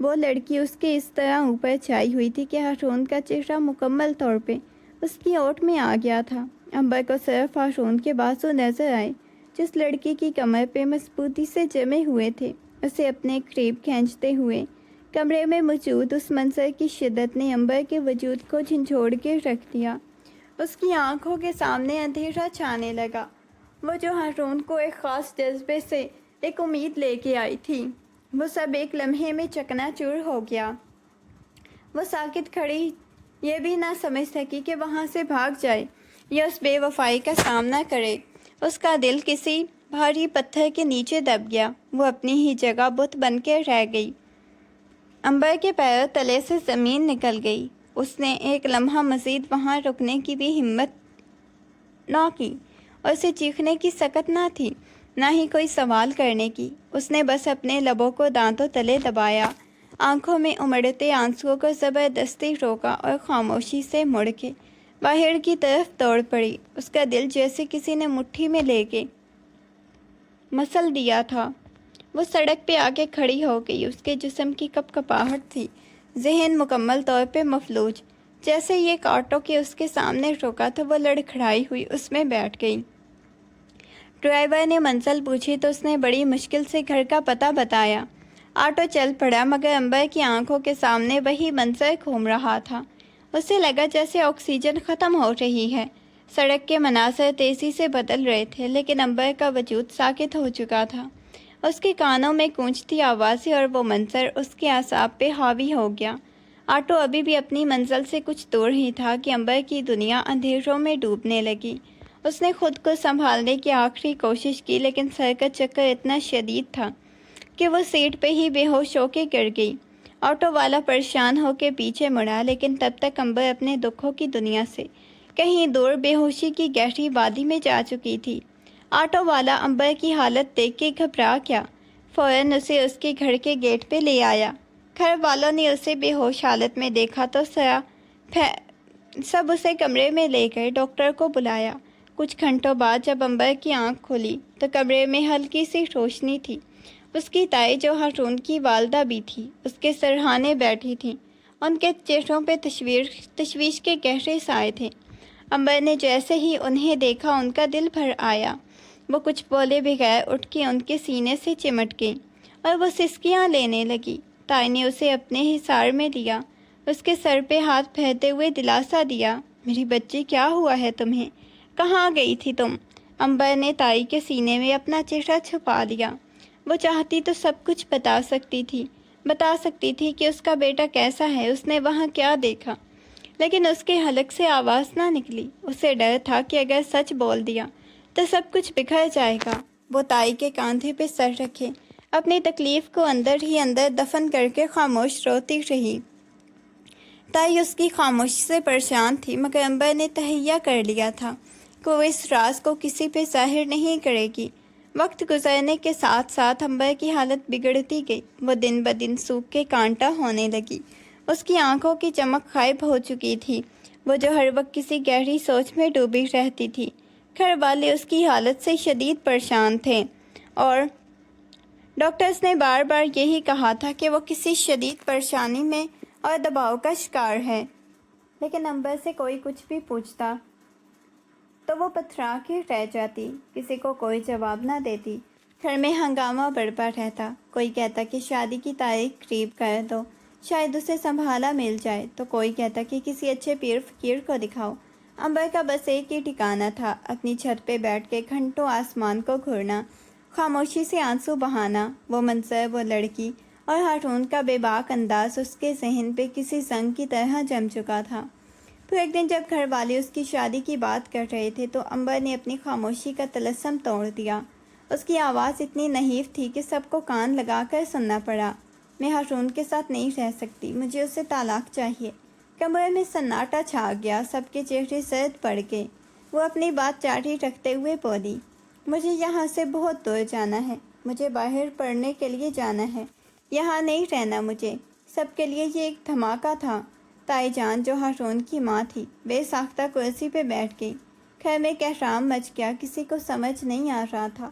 وہ لڑکی اس کے اس طرح اوپر چھائی ہوئی تھی کہ ہارون کا چہرہ مکمل طور پہ اس کی اوٹ میں آ گیا تھا۔ امبر کو صرف ہارون کے بازو نظر آئے، جس لڑکی کی کمر پہ مضبوطی سے جمے ہوئے تھے، اسے اپنے قریب کھینچتے ہوئے۔ کمرے میں موجود اس منظر کی شدت نے امبر کے وجود کو جھنجھوڑ کے رکھ دیا۔ اس کی آنکھوں کے سامنے اندھیرا چھانے لگا۔ وہ جو ہارون کو ایک خاص جذبے سے ایک امید لے کے آئی تھی، وہ سب ایک لمحے میں چکنا چور ہو گیا۔ وہ ساکت کھڑی یہ بھی نہ سمجھ سکی کہ وہاں سے بھاگ جائے یا اس بے وفائی کا سامنا کرے۔ اس کا دل کسی بھاری پتھر کے نیچے دب گیا۔ وہ اپنی ہی جگہ بت بن کے رہ گئی۔ امبر کے پیروں تلے سے زمین نکل گئی۔ اس نے ایک لمحہ مزید وہاں رکنے کی بھی ہمت نہ کی، اور اسے چیخنے کی سکت نہ تھی، نہ ہی کوئی سوال کرنے کی۔ اس نے بس اپنے لبوں کو دانتوں تلے دبایا، آنکھوں میں امڑتے آنسوؤں کو زبردستی روکا اور خاموشی سے مڑ کے باہر کی طرف دوڑ پڑی۔ اس کا دل جیسے کسی نے مٹھی میں لے کے مسل دیا تھا۔ وہ سڑک پہ آ کے کھڑی ہو گئی۔ اس کے جسم کی کپ کپاہٹ تھی، ذہن مکمل طور پہ مفلوج۔ جیسے یہ ایک آٹو کے اس کے سامنے رکا تو وہ لڑکھڑائی ہوئی اس میں بیٹھ گئی۔ ڈرائیور نے منزل پوچھی تو اس نے بڑی مشکل سے گھر کا پتہ بتایا۔ آٹو چل پڑا، مگر امبر کی آنکھوں کے سامنے وہی منظر گھوم رہا تھا۔ اسے لگا جیسے آکسیجن ختم ہو رہی ہے۔ سڑک کے مناظر تیزی سے بدل رہے تھے، لیکن امبر کا وجود ساکت ہو چکا تھا۔ اس کے کانوں میں گونجتی آوازیں اور وہ منظر اس کے اعصاب پہ حاوی ہو گیا۔ آٹو ابھی بھی اپنی منزل سے کچھ دور ہی تھا کہ امبر کی دنیا اندھیروں میں ڈوبنے لگی۔ اس نے خود کو سنبھالنے کی آخری کوشش کی، لیکن سر کا چکر اتنا شدید تھا کہ وہ سیٹ پہ ہی بے ہوش ہو کے گر گئی۔ آٹو والا پریشان ہو کے پیچھے مڑا، لیکن تب تک امبر اپنے دکھوں کی دنیا سے کہیں دور بے ہوشی کی گہری وادی میں جا چکی تھی۔ آٹو والا امبر کی حالت دیکھ کے گھبرا گیا، فوراً اسے اس کے گھر کے گیٹ پہ لے آیا۔ گھر والوں نے اسے بے ہوش حالت میں دیکھا تو سب اسے کمرے میں لے گئے، ڈاکٹر کو بلایا۔ کچھ گھنٹوں بعد جب امبر کی آنکھ کھلی تو کمرے میں ہلکی سی روشنی تھی۔ اس کی تائی، جو ہارون کی والدہ بھی تھی، اس کے سرہانے بیٹھی تھی۔ ان کے چہروں پہ تشویش کے گہرے سائے تھے۔ امبر نے جیسے ہی انہیں دیکھا ان کا دل بھر آیا۔ وہ کچھ بولے بغیر اٹھ کے ان کے سینے سے چمٹ گئی اور وہ سسکیاں لینے لگی۔ تائی نے اسے اپنے حصار میں لیا، اس کے سر پہ ہاتھ پھیرتے ہوئے دلاسا دیا، میری بچی کیا ہوا ہے تمہیں؟ کہاں گئی تھی تم؟ امبر نے تائی کے سینے میں اپنا چہرہ چھپا لیا۔ وہ چاہتی تو سب کچھ بتا سکتی تھی کہ اس کا بیٹا کیسا ہے، اس نے وہاں کیا دیکھا، لیکن اس کے حلق سے آواز نہ نکلی۔ اسے ڈر تھا کہ اگر سچ بول دیا تو سب کچھ بکھر جائے گا۔ وہ تائی کے کاندھے پہ سر رکھے اپنی تکلیف کو اندر ہی اندر دفن کر کے خاموش روتی رہی۔ تائی اس کی خاموشی سے پریشان تھی، مگر امبر نے تہیہ کر لیا تھا کہ وہ اس راز کو کسی پہ ظاہر نہیں کرے گی۔ وقت گزرنے کے ساتھ ساتھ امبر کی حالت بگڑتی گئی۔ وہ دن بدن سوکھ کے کانٹا ہونے لگی۔ اس کی آنکھوں کی چمک غائب ہو چکی تھی۔ وہ جو ہر وقت کسی گہری سوچ میں ڈوبی رہتی تھی۔ گھر والے اس کی حالت سے شدید پریشان تھے اور ڈاکٹرز نے بار بار یہی کہا تھا کہ وہ کسی شدید پریشانی میں اور دباؤ کا شکار ہے، لیکن امبر سے کوئی کچھ بھی پوچھتا تو وہ پتھرا کے رہ جاتی، کسی کو کوئی جواب نہ دیتی۔ گھر میں ہنگامہ بڑھتا رہتا، کوئی کہتا کہ شادی کی تاریخ قریب کر دو، شاید اسے سنبھالا مل جائے، تو کوئی کہتا کہ کسی اچھے پیر فقیر کو دکھاؤ۔ امبر کا بس ایک ہی ٹھکانہ تھا، اپنی چھت پہ بیٹھ کے گھنٹوں آسمان کو گھورنا، خاموشی سے آنسو بہانا۔ وہ منظر، وہ لڑکی اور ہارون کا بے باک انداز اس کے ذہن پہ کسی زنگ کی طرح جم چکا تھا۔ پھر ایک دن جب گھر والے اس کی شادی کی بات کر رہے تھے تو امبر نے اپنی خاموشی کا طلسم توڑ دیا۔ اس کی آواز اتنی نحیف تھی کہ سب کو کان لگا کر سننا پڑا۔ میں ہارون کے ساتھ نہیں رہ سکتی، مجھے اسے طلاق چاہیے۔ کمرے میں سناٹا چھا گیا، سب کے چہرے سرد پڑ گئے۔ وہ اپنی بات جاری رکھتے ہوئے بولی، مجھے یہاں سے بہت دور جانا ہے، مجھے باہر پڑھنے کے لیے جانا ہے، یہاں نہیں رہنا مجھے۔ سب کے لیے یہ ایک دھماکہ تھا۔ تائی جان جو ہارون کی ماں تھی، بے ساختہ کرسی پہ بیٹھ گئی۔ گھر میں کہرام مچ گیا، کسی کو سمجھ نہیں آ رہا تھا۔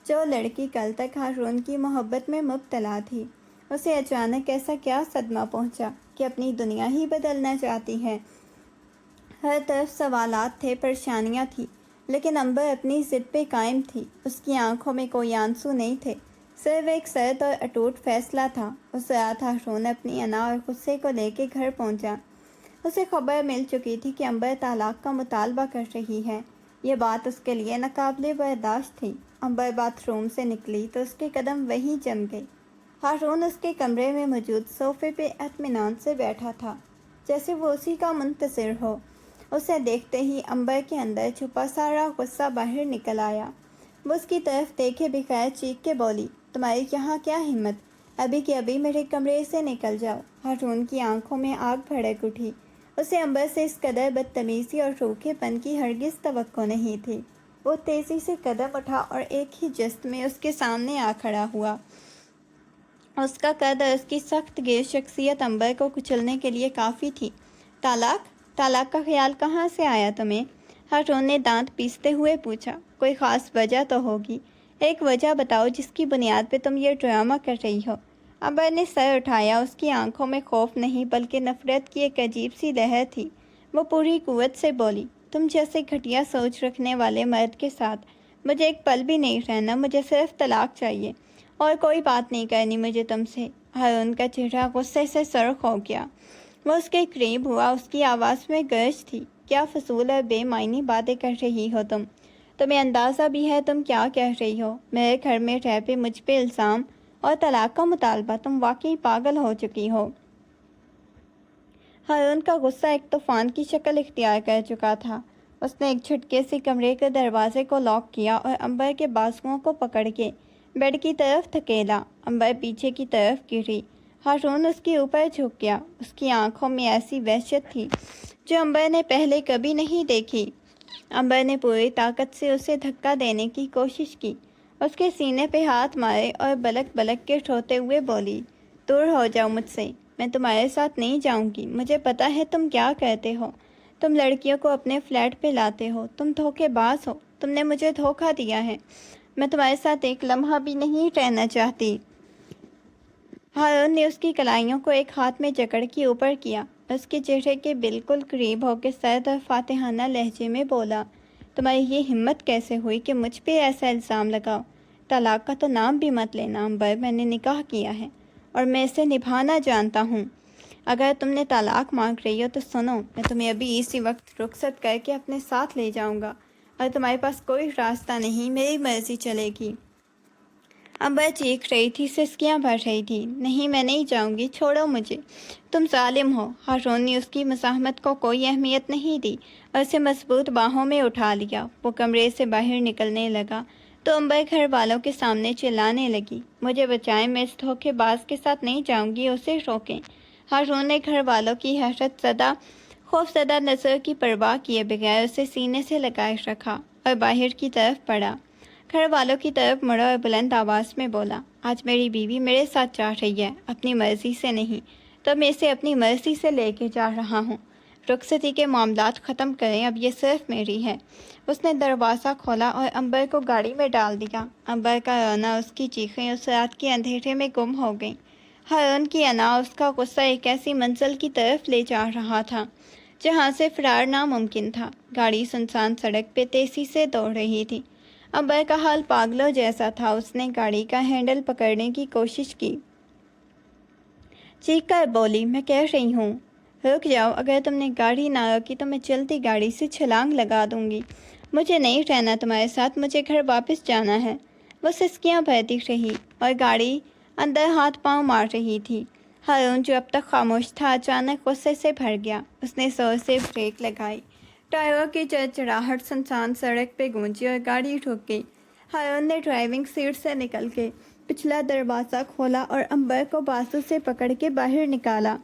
جو لڑکی کل تک ہارون کی محبت میں مبتلا تھی، اسے اچانک ایسا کیا صدمہ پہنچا کہ اپنی دنیا ہی بدلنا چاہتی ہے۔ ہر طرف سوالات تھے، پریشانیاں تھیں، لیکن امبر اپنی ضد پہ قائم تھی۔ اس کی آنکھوں میں کوئی آنسو نہیں تھے، صرف ایک سرد اور اٹوٹ فیصلہ تھا۔ اس رات ہارون اپنی انا اور غصے کو لے کے گھر پہنچا۔ اسے خبر مل چکی تھی کہ امبر طلاق کا مطالبہ کر رہی ہے۔ یہ بات اس کے لیے ناقابل برداشت تھی۔ امبر باتھ روم سے نکلی تو اس کے قدم وہیں جم گئی۔ ہارون اس کے کمرے میں موجود صوفے پہ اطمینان سے بیٹھا تھا، جیسے وہ اسی کا منتظر ہو۔ اسے دیکھتے ہی امبر کے اندر چھپا سارا غصہ باہر نکل آیا۔ وہ اس کی طرف دیکھے بغیر چیخ کے بولی، تمہاری یہاں کیا ہمت؟ ابھی کے ابھی میرے کمرے سے نکل جاؤ۔ ہارون کی آنکھوں میں آگ بھڑک اٹھی۔ اسے امبر سے اس قدر بدتمیزی اور روکھے پن کی ہرگز توقع نہیں تھی۔ وہ تیزی سے قدم اٹھا اور ایک ہی جست میں اس کے سامنے آ کھڑا ہوا۔ اس کا قد اور اس کی سخت گیر شخصیت امبر کو کچلنے کے لیے کافی تھی۔ طلاق کا خیال کہاں سے آیا تمہیں؟ ہارون نے دانت پیستے ہوئے پوچھا۔ کوئی خاص وجہ تو ہوگی، ایک وجہ بتاؤ جس کی بنیاد پہ تم یہ ڈرامہ کر رہی ہو۔ امبر نے سر اٹھایا، اس کی آنکھوں میں خوف نہیں بلکہ نفرت کی ایک عجیب سی لہر تھی۔ وہ پوری قوت سے بولی، تم جیسے گھٹیا سوچ رکھنے والے مرد کے ساتھ مجھے ایک پل بھی نہیں رہنا، مجھے صرف طلاق چاہیے اور کوئی بات نہیں کرنی مجھے تم سے۔ ہارون کا چہرہ غصے سے سرخ ہو گیا۔ وہ اس کے قریب ہوا، اس کی آواز میں گرج تھی، کیا فضول اور بے معنی باتیں کر رہی ہو تم؟ تمہیں اندازہ بھی ہے تم کیا کہہ رہی ہو؟ میرے گھر میں رہ پہ مجھ پہ الزام اور طلاق کا مطالبہ، تم واقعی پاگل ہو چکی ہو۔ ہارون کا غصہ ایک طوفان کی شکل اختیار کر چکا تھا۔ اس نے ایک جھٹکے سے کمرے کے دروازے کو لاک کیا اور امبر کے بازوؤں کو پکڑ کے بیڈ کی طرف دھکیلا۔ امبر پیچھے کی طرف گری۔ ہارون اس کے اوپر جھک گیا۔ اس کی آنکھوں میں ایسی وحشت تھی جو امبر نے پہلے کبھی نہیں دیکھی۔ امبر نے پوری طاقت سے اسے دھکا دینے کی کوشش کی، اس کے سینے پہ ہاتھ مارے اور بلک بلک کے روتے ہوئے بولی، دور ہو جاؤ مجھ سے، میں تمہارے ساتھ نہیں جاؤں گی۔ مجھے پتا ہے تم کیا کرتے ہو، تم لڑکیوں کو اپنے فلیٹ پہ لاتے ہو، تم دھوکے باز ہو، تم نے مجھے دھوکہ دیا ہے، میں تمہارے ساتھ ایک لمحہ بھی نہیں رہنا چاہتی۔ ہارون نے اس کی کلائیوں کو ایک ہاتھ میں جکڑ کے اوپر کیا، اس کے چہرے کے بالکل قریب ہو کے سرد اور فاتحانہ لہجے میں بولا، تمہاری یہ ہمت کیسے ہوئی کہ مجھ پہ ایسا الزام لگاؤ؟ طلاق کا تو نام بھی مت لینا امبر، میں نے نکاح کیا ہے اور میں اسے نبھانا جانتا ہوں۔ اگر تم نے طلاق مانگ رہی ہو تو سنو، میں تمہیں ابھی اسی وقت رخصت کر کے اپنے ساتھ لے جاؤں گا اور تمہارے پاس کوئی راستہ نہیں، میری مرضی چلے گی۔ امبر چیخ رہی تھی، سسکیاں بھر رہی تھی، نہیں میں نہیں جاؤں گی، چھوڑو مجھے، تم ظالم ہو۔ ہارون نے اس کی مزاحمت کو کوئی اہمیت نہیں دی اور اسے مضبوط باہوں میں اٹھا لیا۔ وہ کمرے سے باہر نکلنے لگا تو امبر گھر والوں کے سامنے چلانے لگی، مجھے بچائیں، میں اس دھوکے باز کے ساتھ نہیں جاؤں گی، اسے روکیں۔ ہارون نے گھر والوں کی حیرت زدہ خوف زدہ نظر کی پرواہ کیے بغیر اسے سینے سے لگائے رکھا اور باہر کی طرف بڑھا۔ گھر والوں کی طرف مڑا اور بلند آواز میں بولا، آج میری بیوی میرے ساتھ جا رہی ہے، اپنی مرضی سے نہیں، تو میں اسے اپنی مرضی سے لے کے جا رہا ہوں۔ رخصتی کے معاملات ختم کریں، اب یہ صرف میری ہے۔ اس نے دروازہ کھولا اور امبر کو گاڑی میں ڈال دیا۔ امبر کا رونا، اس کی چیخیں اس رات کے اندھیرے میں گم ہو گئیں۔ ہارون کی انا، اس کا غصہ ایک ایسی منزل کی طرف لے جا رہا تھا جہاں سے فرار ناممکن تھا۔ گاڑی سنسان سڑک پہ تیزی سے دوڑ رہی تھی۔ امبر کا حال پاگلوں جیسا تھا۔ اس نے گاڑی کا ہینڈل پکڑنے کی کوشش کی، چیخ کر بولی، میں کہہ رہی ہوں رک جاؤ، اگر تم نے گاڑی نہ روکی تو میں چلتی گاڑی سے چھلانگ لگا دوں گی۔ مجھے نہیں رہنا تمہارے ساتھ، مجھے گھر واپس جانا ہے۔ وہ سسکیاں بھرتی رہی اور گاڑی اندر ہاتھ پاؤں مار رہی تھی۔ ہارون، جو اب تک خاموش تھا، اچانک غصے سے بھر گیا۔ اس نے زور سے بریک لگائی، ٹائروں کی چرچراہٹ سنسان سڑک پہ گونجی اور گاڑی رک گئی۔ ہارون نے ڈرائیونگ سیٹ سے نکل کے پچھلا دروازہ کھولا اور امبر کو بازو سے پکڑ کے باہر نکالا۔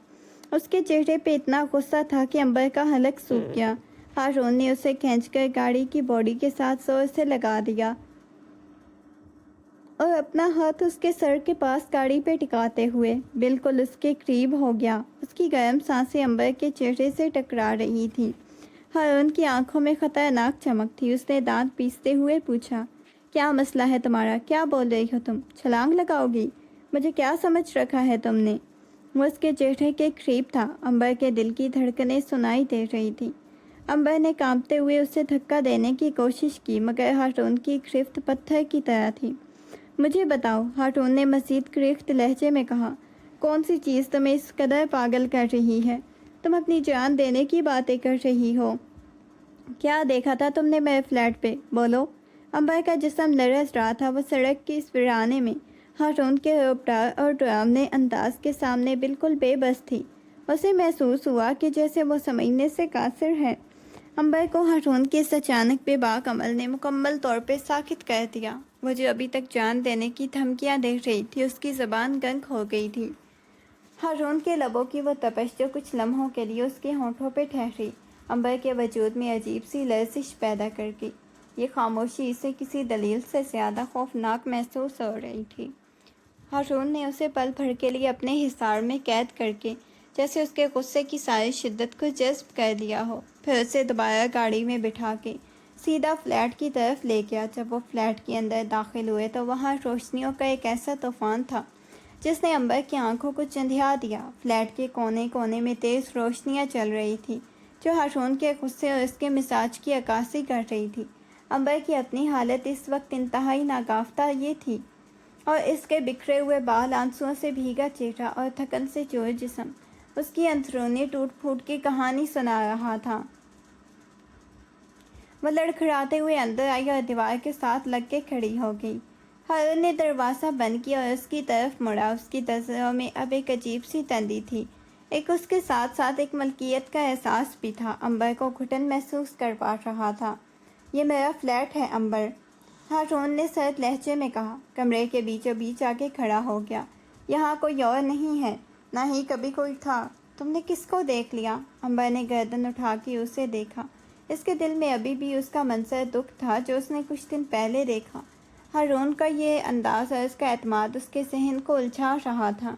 اس کے چہرے پہ اتنا غصہ تھا کہ امبر کا حلق سوکھ گیا۔ ہارون نے اسے کھینچ کر گاڑی کی باڈی کے ساتھ زور سے لگا دیا اور اپنا ہاتھ اس کے سر کے پاس گاڑی پہ ٹکاتے ہوئے بالکل اس کے قریب ہو گیا۔ اس کی گرم سانسیں امبر کے چہرے سے ٹکرا رہی تھیں۔ ہارون کی آنکھوں میں خطرناک چمک تھی۔ اس نے دانت پیستے ہوئے پوچھا، کیا مسئلہ ہے تمہارا؟ کیا بول رہی ہو تم؟ چھلانگ لگاؤ گی؟ مجھے کیا سمجھ رکھا ہے تم نے؟ وہ اس کے چہرے کے قریب تھا۔ امبر کے دل کی دھڑکنیں سنائی دے رہی تھی۔ امبر نے کانپتے ہوئے اسے دھکا دینے کی کوشش کی، مگر ہارون کی گرفت پتھر کی طرح تھی۔ مجھے بتاؤ، ہارون نے مزید گریخت لہجے میں کہا، کون سی چیز تمہیں اس قدر پاگل کر رہی ہے؟ تم اپنی جان دینے کی باتیں کر رہی ہو۔ کیا دیکھا تھا تم نے میرے فلیٹ پہ؟ بولو۔ امبر کا جسم لرز رہا تھا۔ وہ سڑک کی اس ویرانے میں ہارون کے روبدار اور ڈراونے انداز کے سامنے بالکل بے بس تھی۔ اسے محسوس ہوا کہ جیسے وہ سمجھنے سے قاصر ہے۔ امبر کو ہارون کے اس اچانک بے باک عمل نے مکمل طور پہ ساکت کر دیا۔ وہ جو ابھی تک جان دینے کی دھمکیاں دے رہی تھی، اس کی زبان گنگ ہو گئی تھی۔ ہارون کے لبوں کی وہ تپش جو کچھ لمحوں کے لیے اس کے ہونٹوں پہ ٹھہری، امبر کے وجود میں عجیب سی لرزش پیدا کر گئی۔ یہ خاموشی اسے کسی دلیل سے زیادہ خوفناک محسوس ہو رہی تھی۔ ہارون نے اسے پل بھر کے لیے اپنے حصار میں قید کر کے جیسے اس کے غصے کی ساری شدت کو جذب کر لیا ہو، پھر اسے دوبارہ گاڑی میں بٹھا کے سیدھا فلیٹ کی طرف لے گیا۔ جب وہ فلیٹ کے اندر داخل ہوئے تو وہاں روشنیوں کا ایک ایسا طوفان تھا جس نے امبر کی آنکھوں کو چندھیا دیا۔ فلیٹ کے کونے کونے میں تیز روشنیاں چل رہی تھیں جو ہارون کے غصے اور اس کے مزاج کی عکاسی کر رہی تھی۔ امبر کی اپنی حالت اس وقت انتہائی ناگفتہ یہ تھی، اور اس کے بکھرے ہوئے بال، آنسوؤں سے بھیگا چہرہ اور تھکن سے چور جسم اس کی اندرونی ٹوٹ پھوٹ کی کہانی سنا رہا تھا۔ وہ لڑکھڑاتے ہوئے اندر آئی اور دیوار کے ساتھ لگ کے کھڑی ہو گئی۔ ہارون نے دروازہ بند کیا اور اس کی طرف مڑا۔ اس کی نظروں میں اب ایک عجیب سی تندی تھی، ایک اس کے ساتھ ساتھ ایک ملکیت کا احساس بھی تھا۔ امبر کو گھٹن محسوس کر پا رہا تھا۔ یہ میرا فلیٹ ہے امبر، ہارون نے سرد لہجے میں کہا۔ کمرے کے بیچوں بیچ آ کے کھڑا ہو گیا۔ یہاں کوئی اور نہیں ہے، نہ ہی کبھی کوئی تھا۔ تم نے کس کو دیکھ لیا؟ امبر نے گردن اٹھا کے اسے دیکھا۔ اس کے دل میں ابھی بھی اس کا منظر دکھ تھا جو اس نے کچھ دن پہلے دیکھا۔ ہارون کا یہ انداز اور اس کا اعتماد اس کے ذہن کو الجھا رہا تھا۔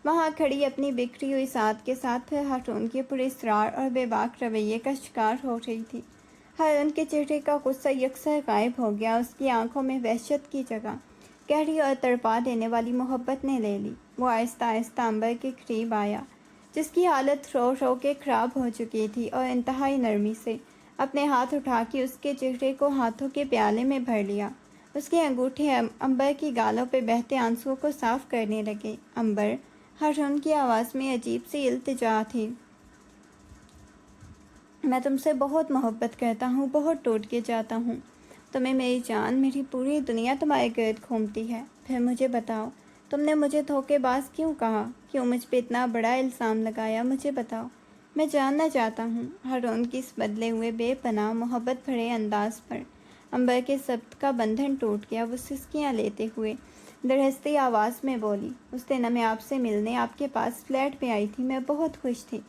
وہاں کھڑی اپنی بکھری ہوئی ساعت کے ساتھ پھر ہارون کے پراسرار اور بے باک رویے کا شکار ہو رہی تھی۔ ہارون کے چہرے کا غصہ یکسر غائب ہو گیا۔ اس کی آنکھوں میں وحشت کی جگہ گہری اور تڑپا دینے والی محبت نے لے لی۔ وہ آہستہ آہستہ امبر کے قریب آیا، جس کی حالت رو رو کے خراب ہو چکی تھی، اور انتہائی نرمی سے اپنے ہاتھ اٹھا کے اس کے چہرے کو ہاتھوں کے پیالے میں بھر لیا۔ اس کے انگوٹھے امبر کی گالوں پہ بہتے آنسوؤں کو صاف کرنے لگے۔ امبر، ہارون کی آواز میں عجیب سی التجا تھی، میں تم سے بہت محبت کرتا ہوں، بہت ٹوٹ کے جاتا ہوں تمہیں میری جان، میری پوری دنیا تمہارے گرد گھومتی ہے۔ پھر مجھے بتاؤ، تم نے مجھے دھوکے باز کیوں کہا؟ کیوں مجھ پہ اتنا بڑا الزام لگایا؟ مجھے بتاؤ، میں جاننا چاہتا ہوں۔ ہارون کی اس بدلے ہوئے بے پناہ محبت بھرے انداز پر امبر کے ضبط کا بندھن ٹوٹ گیا۔ وہ سسکیاں لیتے ہوئے لرزتی آواز میں بولی، اس دن میں آپ سے ملنے آپ کے پاس فلیٹ پہ آئی تھی، میں بہت خوش تھی،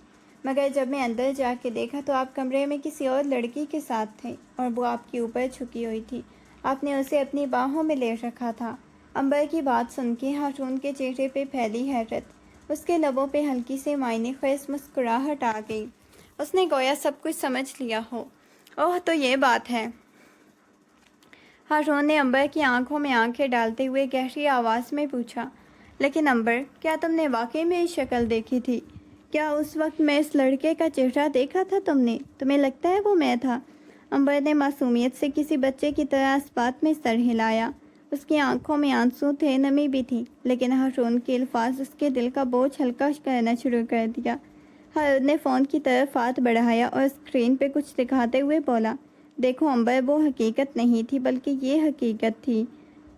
مگر جب میں اندر جا کے دیکھا تو آپ کمرے میں کسی اور لڑکی کے ساتھ تھے، اور وہ آپ کے اوپر جھکی ہوئی تھی، آپ نے اسے اپنی باہوں میں لے رکھا تھا۔ امبر کی بات سن کے ہارون کے چہرے پہ پھیلی حیرت، اس کے لبوں پہ ہلکی سے معنی خیز مسکراہٹ آ گئی۔ اس نے گویا سب کچھ سمجھ لیا ہو۔ اوہ تو یہ بات ہے۔ ہارون نے امبر کی آنکھوں میں آنکھیں ڈالتے ہوئے گہری آواز میں پوچھا، لیکن امبر، کیا تم نے واقعی میری شکل دیکھی تھی؟ کیا اس وقت میں اس لڑکے کا چہرہ دیکھا تھا تم نے؟ تمہیں لگتا ہے وہ میں تھا؟ امبر نے معصومیت سے کسی بچے کی طرح اس بات میں سر ہلایا۔ اس کی آنکھوں میں آنسو تھے، نمی بھی تھی، لیکن ہارون کے الفاظ اس کے دل کا بوجھ ہلکا کرنا شروع کر دیا۔ ہارون نے فون کی طرف ہاتھ بڑھایا اور اسکرین پہ کچھ دکھاتے ہوئے بولا، دیکھو امبر، وہ حقیقت نہیں تھی بلکہ یہ حقیقت تھی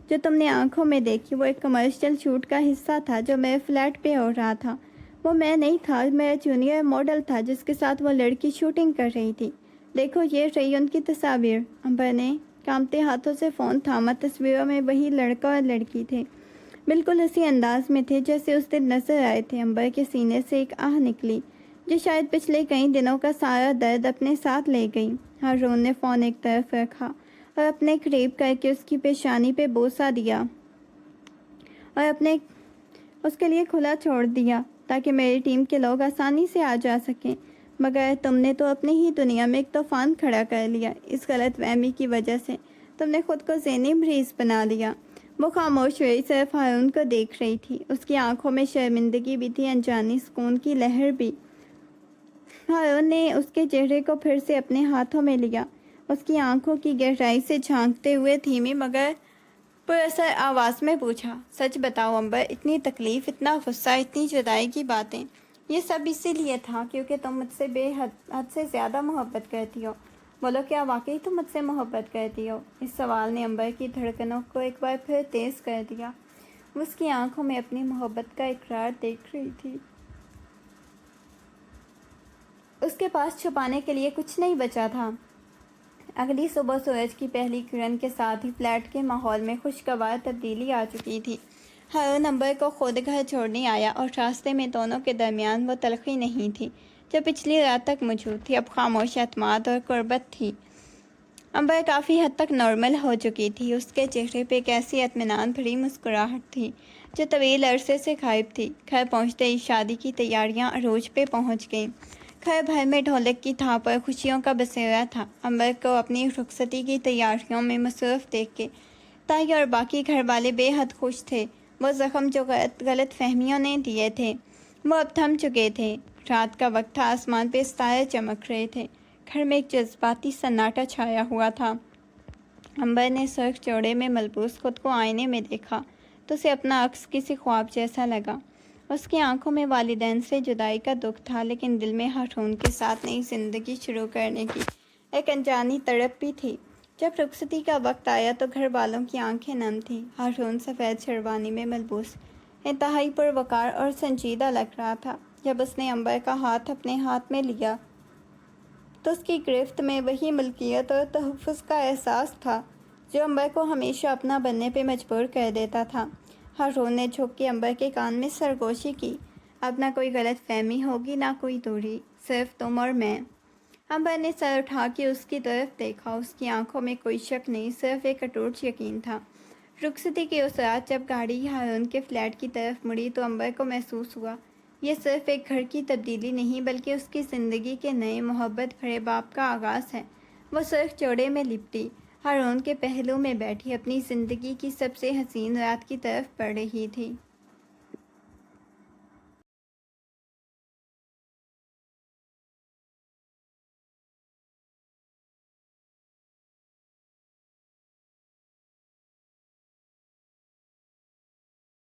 جو تم نے آنکھوں میں دیکھی۔ وہ ایک کمرشل شوٹ کا حصہ تھا جو میرے فلیٹ پہ ہو رہا تھا۔ وہ میں نہیں تھا، میرا جونیئر ماڈل تھا جس کے ساتھ وہ لڑکی شوٹنگ کر رہی تھی۔ دیکھو یہ رہی ان کی تصاویر۔ امبر نے کانپتے ہاتھوں سے فون تھاما۔ تصویروں میں وہی لڑکا اور لڑکی تھے، بالکل اسی انداز میں تھے جیسے اس دن نظر آئے تھے۔ امبر کے سینے سے ایک آہ نکلی جو شاید پچھلے کئی دنوں کا سارا درد اپنے ساتھ لے گئی۔ ہارون نے فون ایک طرف رکھا اور اپنے قریب کر کے اس کی پیشانی پہ بوسہ دیا اور اس کے لیے کھلا چھوڑ دیا تاکہ میری ٹیم کے لوگ آسانی سے آ جا سکیں، مگر تم نے تو اپنی ہی دنیا میں ایک طوفان کھڑا کر لیا۔ اس غلط فہمی کی وجہ سے تم نے خود کو ذہنی مریض بنا لیا۔ وہ خاموش ہوئی، صرف ہارون کو دیکھ رہی تھی۔ اس کی آنکھوں میں شرمندگی بھی تھی، انجانی سکون کی لہر بھی۔ ہارون نے اس کے چہرے کو پھر سے اپنے ہاتھوں میں لیا، اس کی آنکھوں کی گہرائی سے جھانکتے ہوئے دھیمی مگر پر اثر آواز میں پوچھا، سچ بتاؤ امبر، اتنی تکلیف، اتنا غصہ، اتنی جدائی کی باتیں، یہ سب اسی لیے تھا کیونکہ تم مجھ سے بے حد سے زیادہ محبت کرتی ہو؟ بولو، کیا واقعی تم مجھ سے محبت کرتی ہو؟ اس سوال نے امبر کی دھڑکنوں کو ایک بار پھر تیز کر دیا۔ وہ اس کی آنکھوں میں اپنی محبت کا اقرار دیکھ رہی تھی۔ اس کے پاس چھپانے کے لیے کچھ نہیں بچا تھا۔ اگلی صبح سورج کی پہلی کرن کے ساتھ ہی فلیٹ کے ماحول میں خوشگوار تبدیلی آ چکی تھی۔ ہارون امبر کو خود گھر چھوڑنے آیا اور راستے میں دونوں کے درمیان وہ تلخی نہیں تھی جو پچھلی رات تک موجود تھی، اب خاموش اعتماد اور قربت تھی۔ امبر کافی حد تک نارمل ہو چکی تھی، اس کے چہرے پہ ایک ایسی اطمینان بھری مسکراہٹ تھی جو طویل عرصے سے غائب تھی۔ گھر پہنچتے ہی شادی کی تیاریاں عروج پہ پہنچ گئیں۔ گھر بھر میں ڈھولک کی تھاپ اور خوشیوں کا بسیرا تھا۔ امبر کو اپنی رخصتی کی تیاریوں میں مصروف دیکھ کے تائی اور باقی گھر والے بے حد خوش تھے۔ وہ زخم جو غلط فہمیوں نے دیے تھے وہ اب تھم چکے تھے۔ رات کا وقت تھا، آسمان پہ ستارے چمک رہے تھے، گھر میں ایک جذباتی سناٹا چھایا ہوا تھا۔ امبر نے سرخ جوڑے میں ملبوس خود کو آئینے میں دیکھا تو اسے اپنا عکس کسی خواب جیسا لگا۔ اس کی آنکھوں میں والدین سے جدائی کا دکھ تھا، لیکن دل میں ہارون کے ساتھ نئی زندگی شروع کرنے کی ایک انجانی تڑپ بھی تھی۔ جب رخصتی کا وقت آیا تو گھر والوں کی آنکھیں نم تھیں۔ ہارون سفید شیروانی میں ملبوس انتہائی پروقار اور سنجیدہ لگ رہا تھا۔ جب اس نے امبر کا ہاتھ اپنے ہاتھ میں لیا تو اس کی گرفت میں وہی ملکیت اور تحفظ کا احساس تھا جو امبر کو ہمیشہ اپنا بننے پہ مجبور کر دیتا تھا۔ ہارون نے جھک کے امبر کے کان میں سرگوشی کی، اب نہ کوئی غلط فہمی ہوگی، نہ کوئی دوری، صرف تم اور میں۔ امبر نے سر اٹھا کے اس کی طرف دیکھا، اس کی آنکھوں میں کوئی شک نہیں، صرف ایک اٹوٹ یقین تھا۔ رخصتی کی اس رات جب گاڑی ہارون کے فلیٹ کی طرف مڑی تو امبر کو محسوس ہوا یہ صرف ایک گھر کی تبدیلی نہیں بلکہ اس کی زندگی کے نئے محبت بھرے باب کا آغاز ہے۔ وہ سرخ جوڑے میں لپٹی، ہارون کے پہلو میں بیٹھی، اپنی زندگی کی سب سے حسین رات کی طرف بڑھ رہی تھی۔